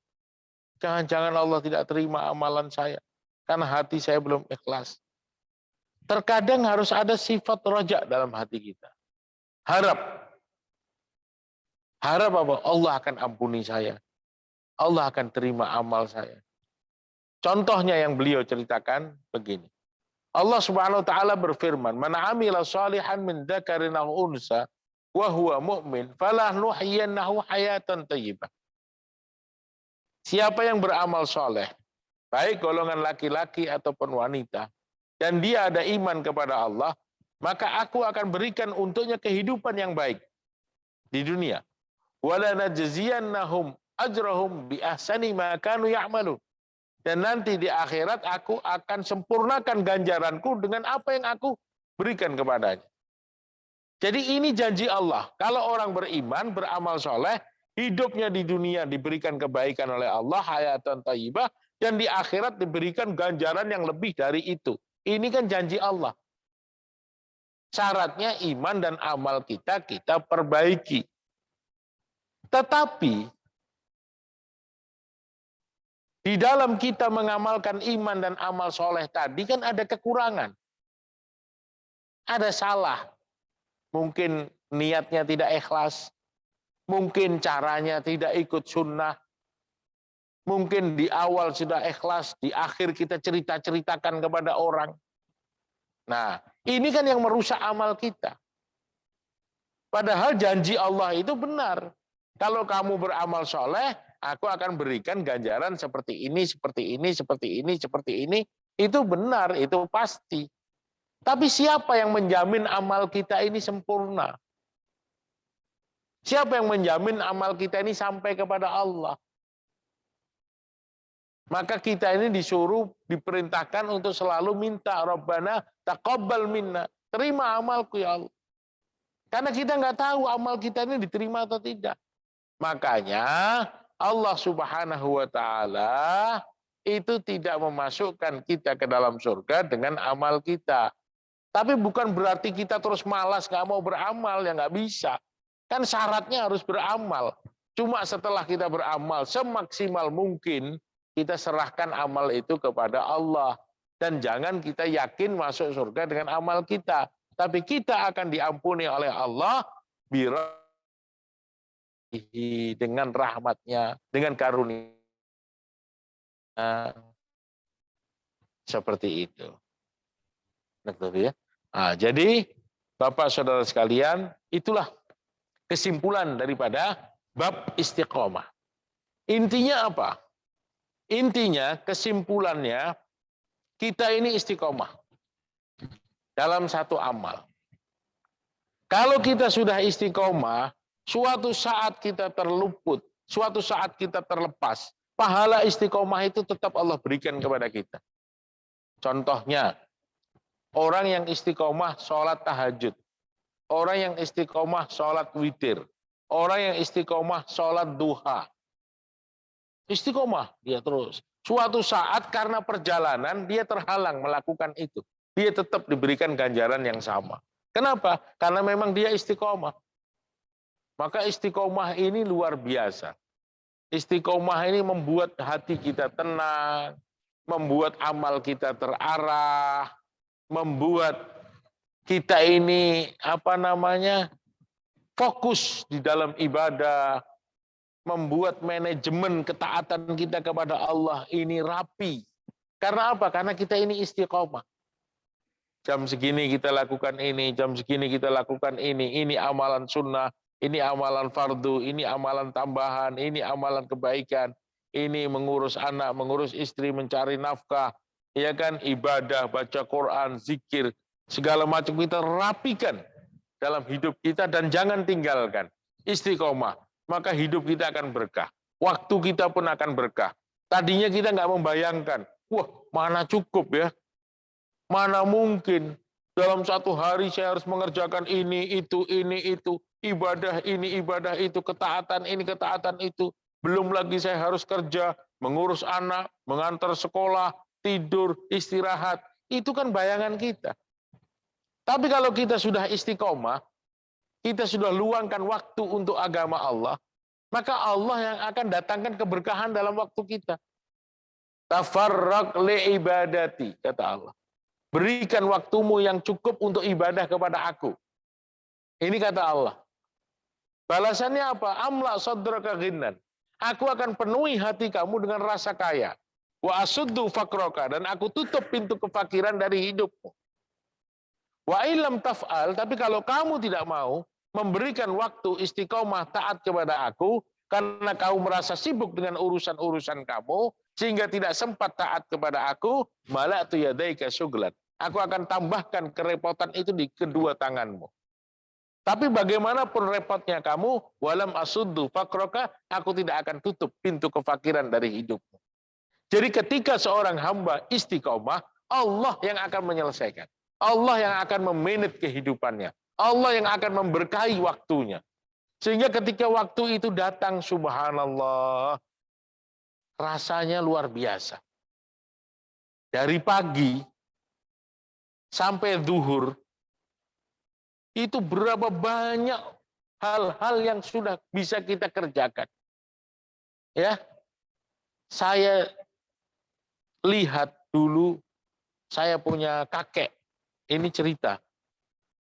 Jangan-jangan Allah tidak terima amalan saya. Karena hati saya belum ikhlas. Terkadang harus ada sifat roja dalam hati kita. Harap. Harap apa? Allah akan ampuni saya. Allah akan terima amal saya. Contohnya yang beliau ceritakan begini. Allah Subhanahu wa taala berfirman, "Man 'amila shalihan min dzakarin aw unsa wa huwa mu'min, falanuhyiyannahu hayatan thayyibah." Siapa yang beramal soleh, baik golongan laki-laki ataupun wanita, dan dia ada iman kepada Allah, maka aku akan berikan untuknya kehidupan yang baik di dunia. Wala najziyannahum ajrahum bi ahsani ma kanu ya'malun. Dan nanti di akhirat aku akan sempurnakan ganjaranku dengan apa yang aku berikan kepadanya. Jadi ini janji Allah. Kalau orang beriman, beramal soleh, hidupnya di dunia diberikan kebaikan oleh Allah, hayatan thayyibah, dan di akhirat diberikan ganjaran yang lebih dari itu. Ini kan janji Allah. Syaratnya iman dan amal kita perbaiki. Tetapi di dalam kita mengamalkan iman dan amal soleh tadi kan ada kekurangan. Ada salah. Mungkin niatnya tidak ikhlas. Mungkin caranya tidak ikut sunnah. Mungkin di awal sudah ikhlas, di akhir kita cerita-ceritakan kepada orang. Nah, ini kan yang merusak amal kita. Padahal janji Allah itu benar. Kalau kamu beramal soleh, aku akan berikan ganjaran seperti ini, seperti ini, seperti ini, seperti ini. Itu benar, itu pasti. Tapi siapa yang menjamin amal kita ini sempurna? Siapa yang menjamin amal kita ini sampai kepada Allah? Maka kita ini disuruh, diperintahkan untuk selalu minta, Rabbana taqabbal minna. Terima amalku ya Allah. Karena kita nggak tahu amal kita ini diterima atau tidak. Makanya Allah Subhanahu wa taala itu tidak memasukkan kita ke dalam surga dengan amal kita. Tapi bukan berarti kita terus malas, nggak mau beramal, ya nggak bisa. Kan syaratnya harus beramal. Cuma setelah kita beramal semaksimal mungkin, kita serahkan amal itu kepada Allah. Dan jangan kita yakin masuk surga dengan amal kita. Tapi kita akan diampuni oleh Allah dengan rahmatnya, dengan karunia. Seperti itu. Ya. Nah, jadi Bapak Saudara sekalian, itulah kesimpulan daripada bab istiqomah. Intinya apa? Intinya kesimpulannya kita ini istiqomah dalam satu amal. Kalau kita sudah istiqomah, suatu saat kita terluput, suatu saat kita terlepas, pahala istiqomah itu tetap Allah berikan kepada kita. Contohnya, orang yang istiqomah sholat tahajud, orang yang istiqomah sholat witir, orang yang istiqomah sholat duha. Istiqomah dia terus. Suatu saat karena perjalanan dia terhalang melakukan itu. Dia tetap diberikan ganjaran yang sama. Kenapa? Karena memang dia istiqomah. Maka istiqomah ini luar biasa. Istiqomah ini membuat hati kita tenang, membuat amal kita terarah, membuat kita ini fokus di dalam ibadah, membuat manajemen ketaatan kita kepada Allah ini rapi. Karena apa? Karena kita ini istiqomah. Jam segini kita lakukan ini, jam segini kita lakukan ini amalan sunnah, ini amalan fardu, ini amalan tambahan, ini amalan kebaikan, ini mengurus anak, mengurus istri, mencari nafkah, ya kan, ibadah, baca Quran, zikir, segala macam kita rapikan dalam hidup kita dan jangan tinggalkan. Istiqomah, maka hidup kita akan berkah. Waktu kita pun akan berkah. Tadinya kita nggak membayangkan, wah mana cukup ya, mana mungkin dalam satu hari saya harus mengerjakan ini, itu, ibadah ini, ibadah itu, ketaatan ini, ketaatan itu. Belum lagi saya harus kerja, mengurus anak, mengantar sekolah, tidur, istirahat. Itu kan bayangan kita. Tapi kalau kita sudah istiqomah, kita sudah luangkan waktu untuk agama Allah, maka Allah yang akan datangkan keberkahan dalam waktu kita. Tafarraq li ibadati, kata Allah. Berikan waktumu yang cukup untuk ibadah kepada aku. Ini kata Allah. Balasannya apa? Amla sadraka ghinnan. Aku akan penuhi hati kamu dengan rasa kaya. Wa asuddu faqraka, dan aku tutup pintu kefakiran dari hidupmu. Wa illam taf'al, tapi kalau kamu tidak mau memberikan waktu istiqomah taat kepada aku, karena kamu merasa sibuk dengan urusan-urusan kamu, sehingga tidak sempat taat kepada aku, mala'tu yadaika syuglan. Aku akan tambahkan kerepotan itu di kedua tanganmu. Tapi bagaimanapun repotnya kamu, walam asuddu faqraka, aku tidak akan tutup pintu kefakiran dari hidupmu. Jadi ketika seorang hamba istiqomah, Allah yang akan menyelesaikan. Allah yang akan memanage kehidupannya. Allah yang akan memberkahi waktunya. Sehingga ketika waktu itu datang, subhanallah, rasanya luar biasa. Dari pagi sampai zuhur, itu berapa banyak hal-hal yang sudah bisa kita kerjakan. Ya, saya lihat dulu, saya punya kakek, ini cerita.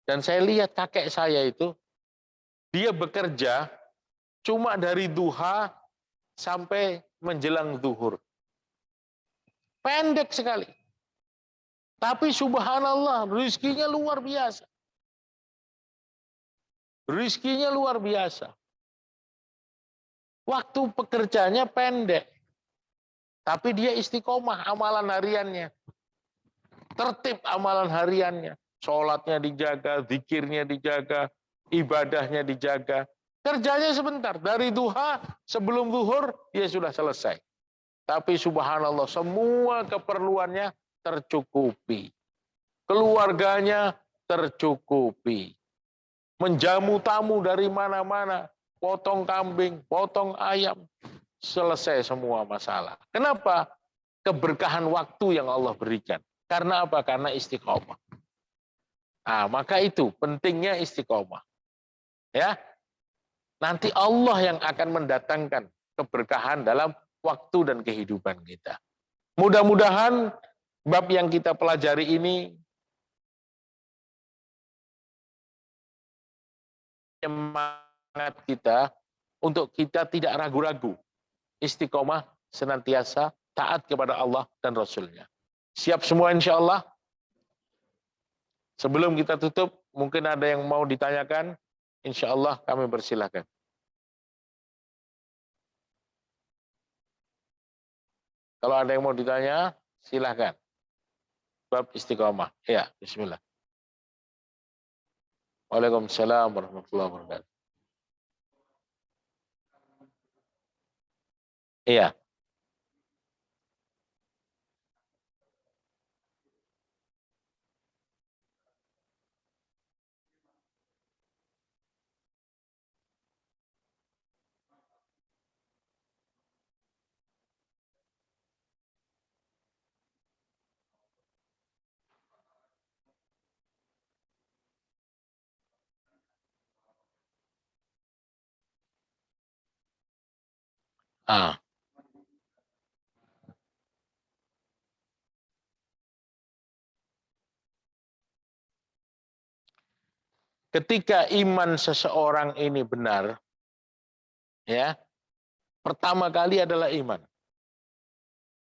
Dan saya lihat kakek saya itu, dia bekerja cuma dari duha sampai menjelang zuhur. Pendek sekali. Tapi subhanallah, rizkinya luar biasa. Rizkinya luar biasa. Waktu pekerjaannya pendek. Tapi dia istiqomah amalan hariannya. Tertib amalan hariannya. Sholatnya dijaga, zikirnya dijaga, ibadahnya dijaga. Kerjanya sebentar. Dari duha sebelum zuhur, dia sudah selesai. Tapi subhanallah, semua keperluannya tercukupi. Keluarganya tercukupi. Menjamu tamu dari mana-mana, potong kambing, potong ayam, selesai semua masalah. Kenapa? Keberkahan waktu yang Allah berikan. Karena apa? Karena istiqomah. Nah, maka itu pentingnya istiqomah. Ya, nanti Allah yang akan mendatangkan keberkahan dalam waktu dan kehidupan kita. Mudah-mudahan bab yang kita pelajari ini semangat kita untuk kita tidak ragu-ragu, istiqomah senantiasa taat kepada Allah dan Rasul-Nya. Siap semua insya Allah? Sebelum kita tutup, mungkin ada yang mau ditanyakan, insya Allah kami persilahkan. Kalau ada yang mau ditanya, silahkan. Bab istiqomah. Ya, bismillah. Waalaikumsalam warahmatullahi wabarakatuh. Iya. Ah. Ketika iman seseorang ini benar, ya, pertama kali adalah iman.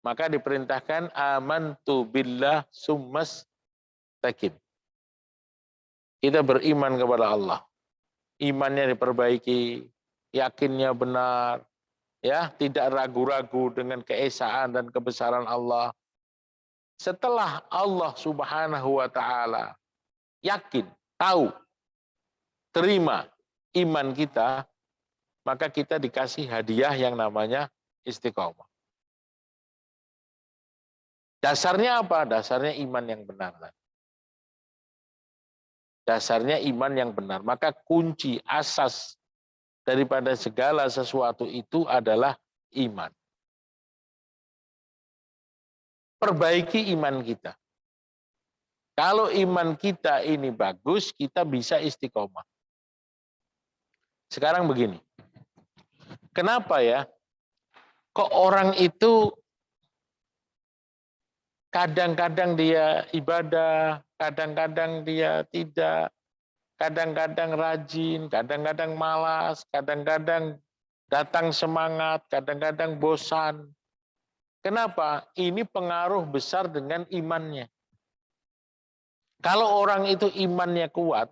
Maka diperintahkan amantu billah summas takim. Kita beriman kepada Allah. Imannya diperbaiki, yakinnya benar, ya, tidak ragu-ragu dengan keesaan dan kebesaran Allah. Setelah Allah Subhanahu wa taala yakin, tahu, terima iman kita, maka kita dikasih hadiah yang namanya istiqomah. Dasarnya apa? Dasarnya iman yang benar. Dasarnya iman yang benar. Maka kunci asas daripada segala sesuatu itu adalah iman. Perbaiki iman kita. Kalau iman kita ini bagus, kita bisa istiqomah. Sekarang begini. Kenapa ya? Kok orang itu kadang-kadang dia ibadah, kadang-kadang dia tidak, kadang-kadang rajin, kadang-kadang malas, kadang-kadang datang semangat, kadang-kadang bosan. Kenapa? Ini pengaruh besar dengan imannya. Kalau orang itu imannya kuat,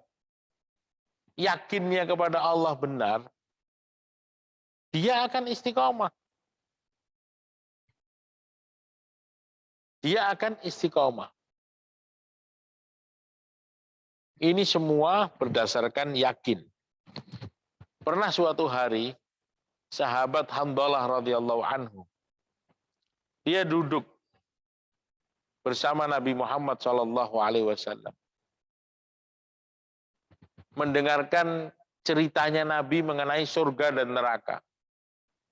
yakinnya kepada Allah benar, dia akan istiqomah. Dia akan istiqomah. Ini semua berdasarkan yakin. Pernah suatu hari, sahabat Handalah radhiyallahu anhu, dia duduk bersama Nabi Muhammad SAW, mendengarkan ceritanya Nabi mengenai surga dan neraka.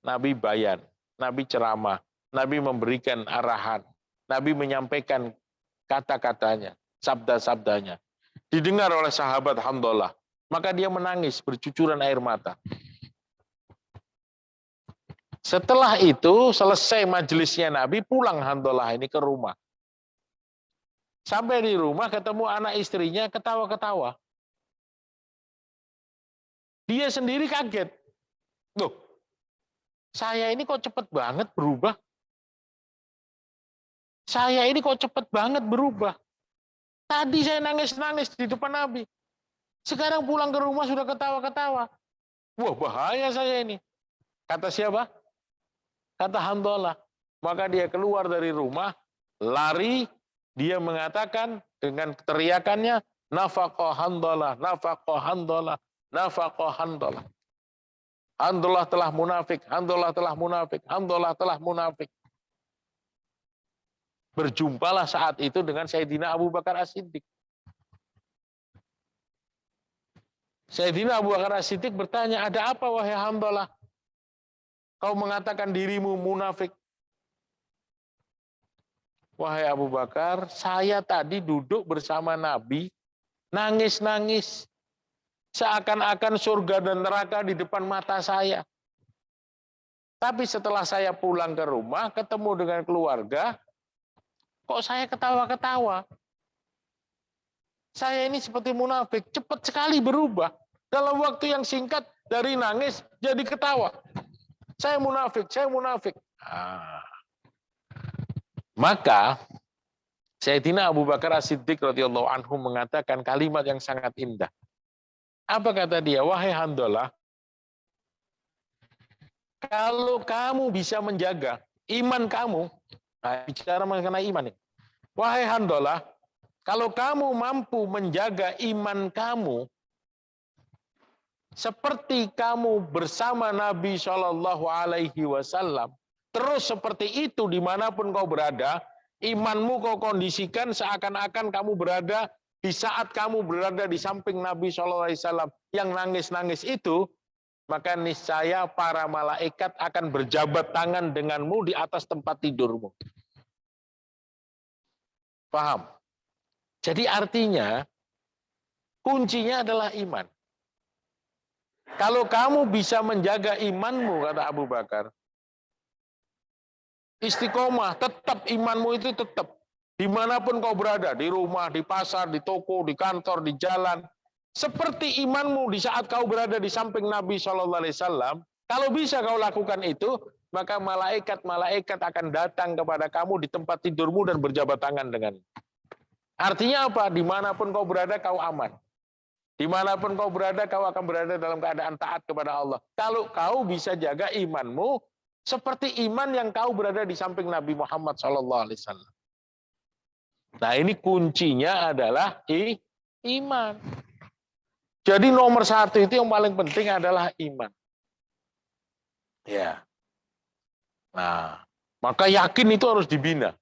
Nabi bayan, Nabi ceramah, Nabi memberikan arahan, Nabi menyampaikan kata-katanya, sabda-sabdanya. Didengar oleh sahabat Handalah, maka dia menangis bercucuran air mata. Setelah itu selesai majelisnya Nabi, pulang Handalah ini ke rumah. Sampai di rumah ketemu anak istrinya ketawa-ketawa. Dia sendiri kaget. Loh, saya ini kok cepet banget berubah? Saya ini kok cepet banget berubah? Tadi saya nangis-nangis di depan Nabi. Sekarang pulang ke rumah sudah ketawa-ketawa. Wah, bahaya saya ini. Kata siapa? Kata Handalah. Maka dia keluar dari rumah, lari, dia mengatakan dengan teriakannya, nafaqah Handalah, nafaqah Handalah, nafaqah Handalah. Handalah telah munafik, Handalah telah munafik, Handalah telah munafik. Berjumpalah saat itu dengan Sayyidina Abu Bakar As-Siddiq. Sayyidina Abu Bakar As-Siddiq bertanya, ada apa wahai Handalah? Kau mengatakan dirimu munafik. Wahai Abu Bakar, saya tadi duduk bersama Nabi. nangis-nangis. Seakan-akan surga dan neraka di depan mata saya. Tapi setelah saya pulang ke rumah, ketemu dengan keluarga, kok saya ketawa-ketawa? Saya ini seperti munafik, cepat sekali berubah. Dalam waktu yang singkat, dari nangis jadi ketawa. Saya munafik, saya munafik. Maka Sayyidina Abu Bakar As-Siddiq radhiyallahu anhu mengatakan kalimat yang sangat indah. Apa kata dia? Wahai Handalah, kalau kamu bisa menjaga iman kamu, bicara mengenai iman ini. Wahai Handalah, kalau kamu mampu menjaga iman kamu seperti kamu bersama Nabi Shallallahu Alaihi Wasallam, terus seperti itu dimanapun kau berada, imanmu kau kondisikan seakan-akan kamu berada di saat kamu berada di samping Nabi Shallallahu Alaihi Wasallam yang nangis-nangis itu, maka niscaya para malaikat akan berjabat tangan denganmu di atas tempat tidurmu. Paham? Jadi artinya kuncinya adalah iman. Kalau kamu bisa menjaga imanmu, kata Abu Bakar, istiqomah, tetap imanmu itu tetap. Dimanapun kau berada, di rumah, di pasar, di toko, di kantor, di jalan. Seperti imanmu di saat kau berada di samping Nabi SAW, kalau bisa kau lakukan itu, maka malaikat-malaikat akan datang kepada kamu di tempat tidurmu dan berjabat tangan dengan. Artinya apa? Dimanapun kau berada, kau aman. Dimanapun kau berada, kau akan berada dalam keadaan taat kepada Allah. Kalau kau bisa jaga imanmu, seperti iman yang kau berada di samping Nabi Muhammad SAW. Nah ini kuncinya adalah iman. Jadi nomor satu itu yang paling penting adalah iman. Ya. Nah, maka yakin itu harus dibina.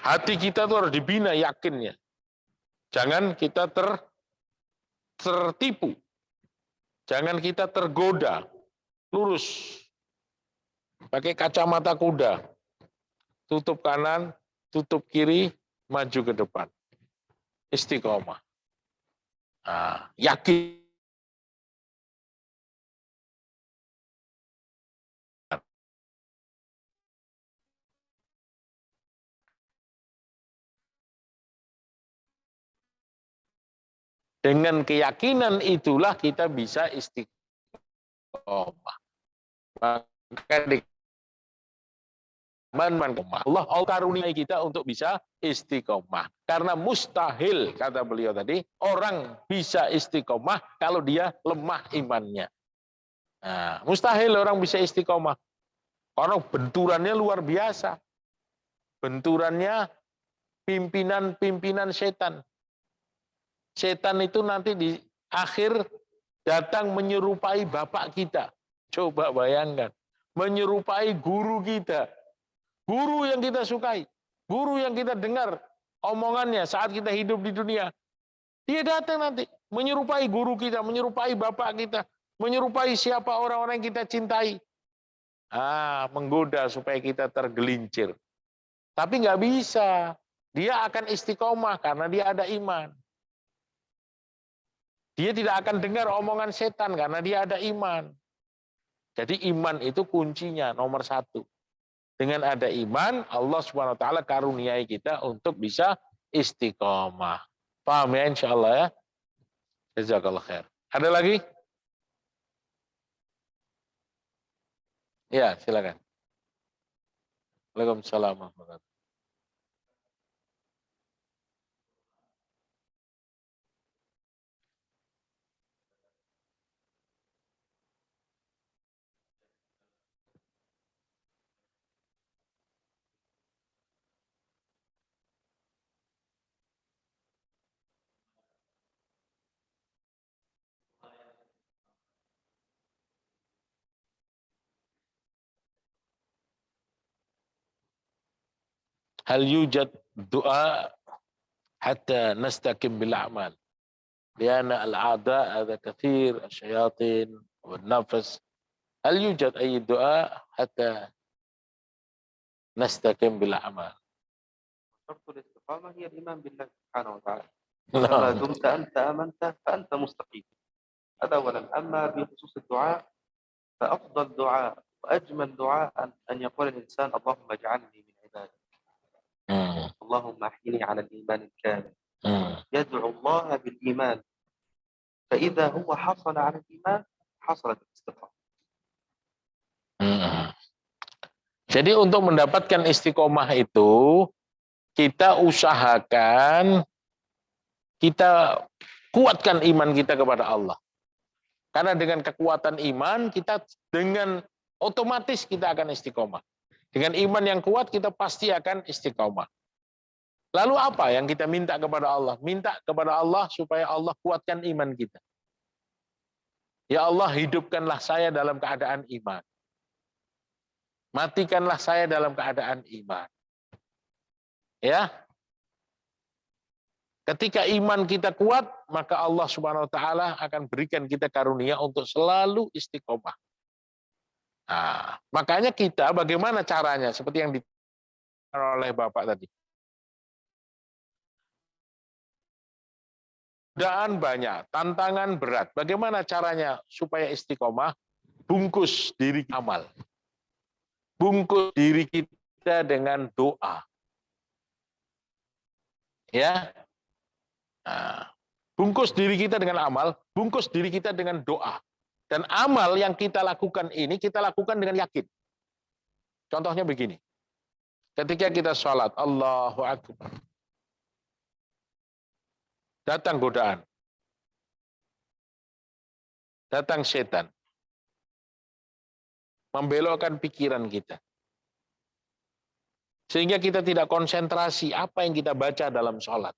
Hati kita itu harus dibina yakinnya. Jangan kita tertipu. Jangan kita tergoda. Lurus. Pakai kacamata kuda. Tutup kanan, tutup kiri, maju ke depan. Istiqomah. Nah, yakin. Dengan keyakinan itulah kita bisa istiqomah. Maka Allah karuniai kita untuk bisa istiqomah. Karena mustahil, kata beliau tadi, orang bisa istiqomah kalau dia lemah imannya. Nah, mustahil orang bisa istiqomah. Karena benturannya luar biasa. Benturannya pimpinan-pimpinan setan. Setan itu nanti di akhir datang menyerupai bapak kita. Coba bayangkan. Menyerupai guru kita. Guru yang kita sukai, guru yang kita dengar omongannya saat kita hidup di dunia. Dia datang nanti menyerupai guru kita, menyerupai bapak kita, menyerupai siapa orang-orang yang kita cintai. Menggoda supaya kita tergelincir. Tapi nggak bisa. Dia akan istiqomah karena dia ada iman. Dia tidak akan dengar omongan setan karena dia ada iman. Jadi iman itu kuncinya nomor satu. Dengan ada iman, Allah Subhanahu wa taala karuniai kita untuk bisa istiqomah. Paham ya insyaallah ya? Jazakallah khair. Ada lagi? Ya, silakan. Waalaikumsalam warahmatullahi wabarakatuh. Hal yujad doa hatta nastaqim bil a'mal. Lianna al-a'da ada kathir, asyayatin, wal-nafas. Hal yujad ay doa hatta nastaqim bil a'mal. شرط الاستقامة هي الإيمان بالله سبحانه وتعالى. وكما Nah. دمت أنت آمنت فأنت مستقيم. هذا أولا. أما بخصوص الدعاء فأفضل دعاء وأجمل دعاء أن يقول الإنسان اللهم اجعلني من عبادك، اللهم أحيني على الإيمان الكامل. يدعو الله بالإيمان، فإذا هو حصل على الإيمان حصلت الاستقامة. Jadi untuk mendapatkan istiqomah itu, kita usahakan, kita kuatkan iman kita kepada Allah. Karena dengan kekuatan iman, kita dengan otomatis kita akan istiqomah. Dengan iman yang kuat, kita pasti akan istiqomah. Lalu apa yang kita minta kepada Allah? Minta kepada Allah supaya Allah kuatkan iman kita. Ya Allah, hidupkanlah saya dalam keadaan iman. Matikanlah saya dalam keadaan iman. Ya. Ketika iman kita kuat, maka Allah Subhanahu wa taala akan berikan kita karunia untuk selalu istiqomah. Nah, makanya kita bagaimana caranya? Seperti yang dikatakan oleh Bapak tadi. Godaan banyak, tantangan berat. Bagaimana caranya supaya istiqomah? Bungkus diri amal. Bungkus diri kita dengan doa. Ya. Nah, bungkus diri kita dengan amal, bungkus diri kita dengan doa. Dan amal yang kita lakukan ini, kita lakukan dengan yakin. Contohnya begini. Ketika kita sholat, Allahu Akbar. Datang godaan. Datang setan. Membelokkan pikiran kita. Sehingga kita tidak konsentrasi apa yang kita baca dalam sholat.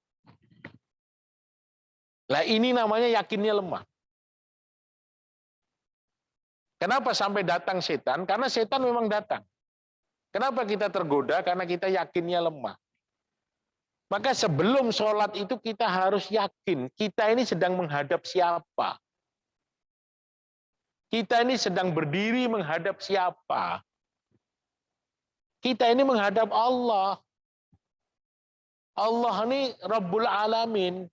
Nah ini namanya yakinnya lemah. Kenapa sampai datang setan? Karena setan memang datang. Kenapa kita tergoda? Karena kita yakinnya lemah. Maka sebelum sholat itu kita harus yakin, kita ini sedang menghadap siapa? Kita ini sedang berdiri menghadap siapa? Kita ini menghadap Allah. Allah ini Rabbul Alamin.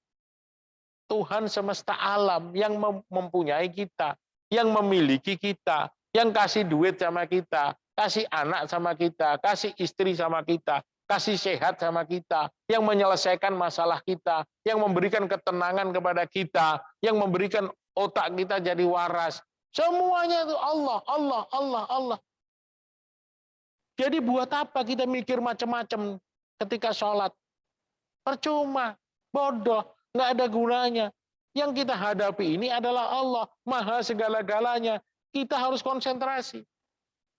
Tuhan semesta alam yang mempunyai kita, yang memiliki kita, yang kasih duit sama kita, kasih anak sama kita, kasih istri sama kita, kasih sehat sama kita, yang menyelesaikan masalah kita, yang memberikan ketenangan kepada kita, yang memberikan otak kita jadi waras. Semuanya itu Allah, Allah, Allah, Allah. Jadi buat apa kita mikir macam-macam ketika sholat? Percuma, bodoh, nggak ada gunanya. Yang kita hadapi ini adalah Allah, Maha segala-galanya. Kita harus konsentrasi.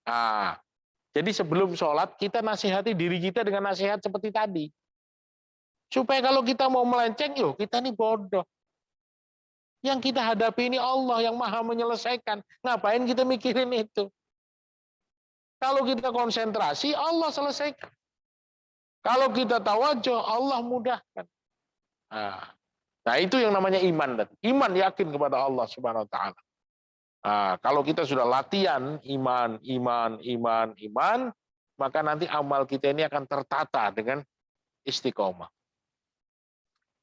Ah, jadi sebelum sholat, kita nasihati diri kita dengan nasihat seperti tadi. Supaya kalau kita mau melenceng, yuk kita ini bodoh. Yang kita hadapi ini Allah yang Maha menyelesaikan. Ngapain kita mikirin itu? Kalau kita konsentrasi, Allah selesaikan. Kalau kita tawadhuh, Allah mudahkan. Nah, itu yang namanya iman. Iman yakin kepada Allah Subhanahu wa taala. Nah, kalau kita sudah latihan iman, maka nanti amal kita ini akan tertata dengan istiqomah.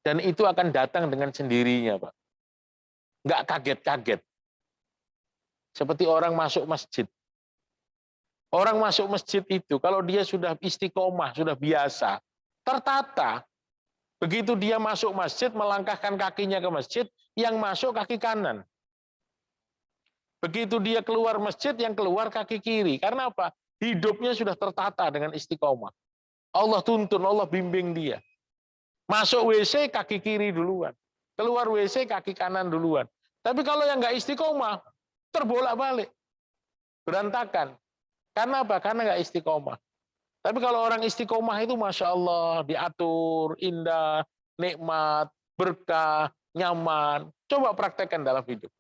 Dan itu akan datang dengan sendirinya, Pak. Nggak kaget-kaget. Seperti orang masuk masjid. Orang masuk masjid itu, kalau dia sudah istiqomah, sudah biasa, tertata. Begitu dia masuk masjid, melangkahkan kakinya ke masjid, yang masuk kaki kanan. Begitu dia keluar masjid, yang keluar kaki kiri. Karena apa? Hidupnya sudah tertata dengan istiqomah. Allah tuntun, Allah bimbing dia. Masuk WC, kaki kiri duluan. Keluar WC, kaki kanan duluan. Tapi kalau yang nggak istiqomah, terbolak-balik. Berantakan. Karena apa? Karena nggak istiqomah. Tapi kalau orang istiqomah itu Masya Allah, diatur, indah, nikmat, berkah, nyaman. Coba praktekkan dalam hidup.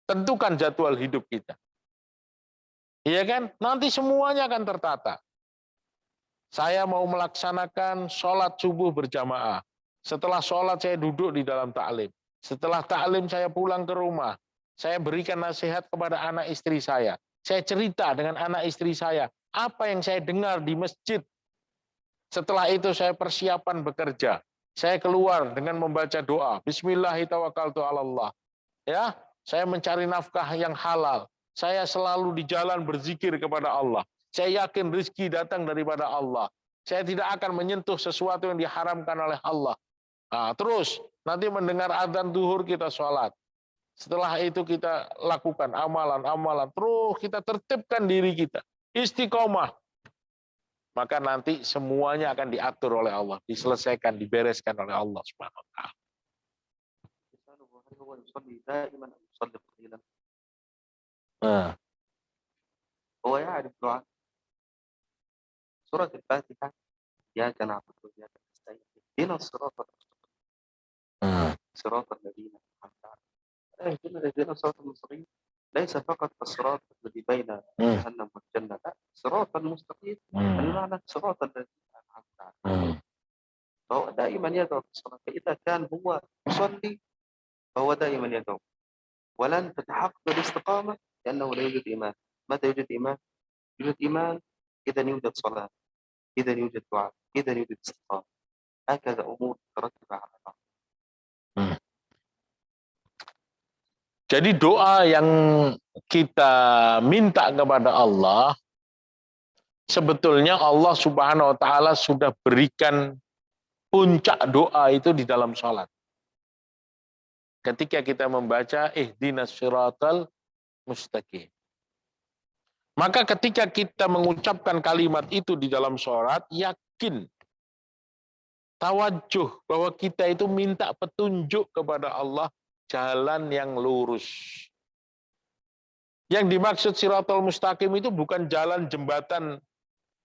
Tentukan jadwal hidup kita. Iya kan? Nanti semuanya akan tertata. Saya mau melaksanakan sholat subuh berjamaah. Setelah sholat saya duduk di dalam ta'lim. Setelah ta'lim saya pulang ke rumah. Saya berikan nasihat kepada anak istri saya. Saya cerita dengan anak istri saya. Apa yang saya dengar di masjid. Setelah itu saya persiapan bekerja. Saya keluar dengan membaca doa. Bismillahirrahmanirrahim. Ya, saya mencari nafkah yang halal. Saya selalu di jalan berzikir kepada Allah. Saya yakin rezeki datang daripada Allah. Saya tidak akan menyentuh sesuatu yang diharamkan oleh Allah. Nah, terus nanti mendengar adzan zuhur kita sholat. Setelah itu kita lakukan amalan-amalan. Terus kita tertibkan diri kita. Istiqomah. Maka nanti semuanya akan diatur oleh Allah. Diselesaikan, dibereskan oleh Allah Subhanahu wa ta'ala. هل هو يصلي دائما أو يصلي قليلا؟ Nah. هو يعرف دعاء سورة الفاتحة إياك نعبد وإياك نستعين اهدنا الصراط المستقيم صراط الذين أنعمت عليهم اهدنا الصراط المستقيم ليس فقط الصراط الذي بين جهنم والجنة لا صراط المستقيم المعنى صراط الذين أنعمت عليهم فهو دائما يدعو في الصلاة فإذا كان هو يصلي فهو دائما يدعو ولن تتحقق الاستقامة لأنه لا يوجد إيمان. متى يوجد إيمان؟ يوجد إيمان إذا يوجد صلاة، إذا يوجد دعاء، إذا يوجد استقامة. هكذا أمور مترتبة على بعض. Jadi doa yang kita minta kepada Allah, sebetulnya Allah Subhanahu wa ta'ala sudah berikan puncak doa itu di dalam sholat. Ketika kita membaca ihdinas siratal mustaqim. Maka ketika kita mengucapkan kalimat itu di dalam sholat, yakin, tawajuh bahwa kita itu minta petunjuk kepada Allah, jalan yang lurus. Yang dimaksud siratal mustaqim itu bukan jalan jembatan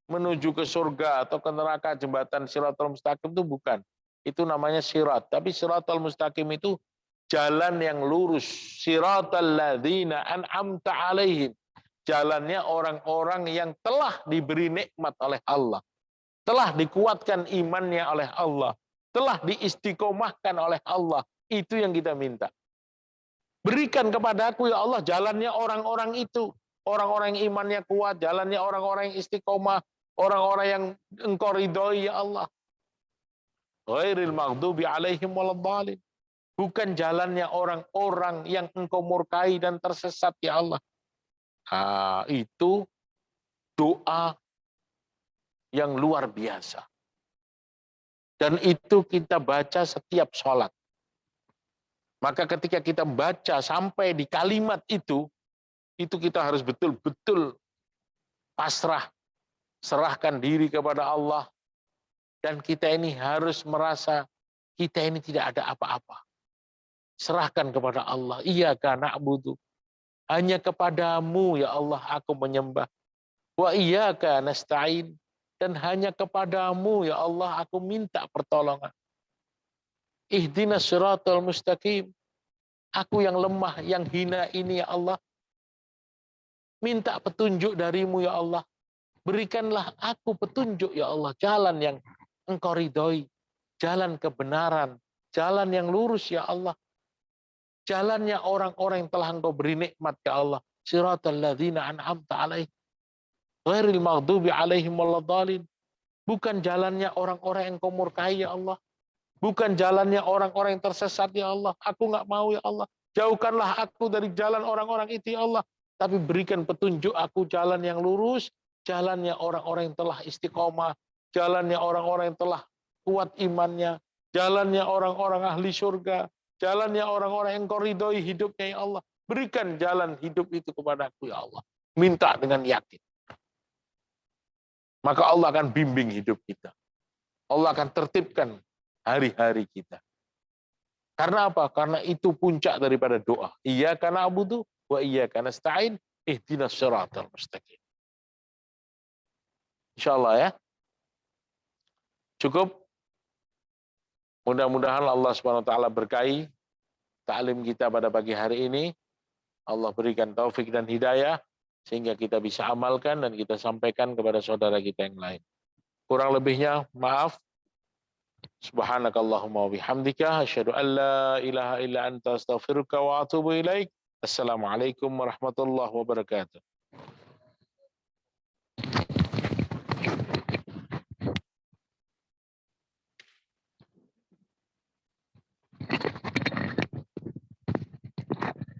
menuju ke surga atau ke neraka. Jembatan siratal mustaqim itu bukan. Itu namanya sirat. Tapi siratal mustaqim itu jalan yang lurus. Siratal ladzina an'amta alaihim. Jalannya orang-orang yang telah diberi nikmat oleh Allah. Telah dikuatkan imannya oleh Allah. Telah diistiqomahkan oleh Allah. Itu yang kita minta. Berikan kepadaku ya Allah jalannya orang-orang itu. Orang-orang yang imannya kuat. Jalannya orang-orang yang istiqomah. Orang-orang yang engkau ridhoi ya Allah. Ghairil maghdubi alaihim waladhdallin. Bukan jalannya orang-orang yang engkau murkai dan tersesat ya Allah. Nah, itu doa yang luar biasa. Dan itu kita baca setiap sholat. Maka ketika kita baca sampai di kalimat itu kita harus betul-betul pasrah, serahkan diri kepada Allah. Dan kita ini harus merasa kita ini tidak ada apa-apa. Serahkan kepada Allah. Iyyaka na'budu. Hanya kepadamu ya Allah aku menyembah. Wa iyyaka nasta'in. Dan hanya kepadamu ya Allah aku minta pertolongan. Ihdinas siratal mustaqim. Aku yang lemah, yang hina ini ya Allah. Minta petunjuk darimu ya Allah. Berikanlah aku petunjuk ya Allah. Jalan yang engkau ridhoi. Jalan kebenaran. Jalan yang lurus ya Allah. Jalannya orang-orang yang telah engkau beri nikmat ya Allah. Siratal ladzina an'amta alaihim. Ghairil maghdubi alaihim waladhdallin. Bukan jalannya orang-orang yang engkau murkai ya Allah. Bukan jalannya orang-orang yang tersesat ya Allah. Aku nggak mau ya Allah. Jauhkanlah aku dari jalan orang-orang itu ya Allah. Tapi berikan petunjuk aku jalan yang lurus. Jalannya orang-orang yang telah istiqomah. Jalannya orang-orang yang telah kuat imannya. Jalannya orang-orang ahli surga. Jalannya orang-orang yang kau ridhoi hidupnya ya Allah. Berikan jalan hidup itu kepadaku ya Allah. Minta dengan yakin. Maka Allah akan bimbing hidup kita. Allah akan tertibkan hari-hari kita. Karena apa? Karena itu puncak daripada doa. Iyyaka na'budu wa iyyaka nasta'in ihdinas siratal mustaqim. Insyaallah ya. Cukup. Mudah-mudahan Allah Subhanahu wa taala berkahi ta'lim kita pada pagi hari ini. Allah berikan taufik dan hidayah sehingga kita bisa amalkan dan kita sampaikan kepada saudara kita yang lain. Kurang lebihnya maaf. Subhanakallahumma wa bihamdika asyhadu an la ilaha illa anta astaghfiruka wa atubu ilaik. Assalamualaikum warahmatullahi wabarakatuh.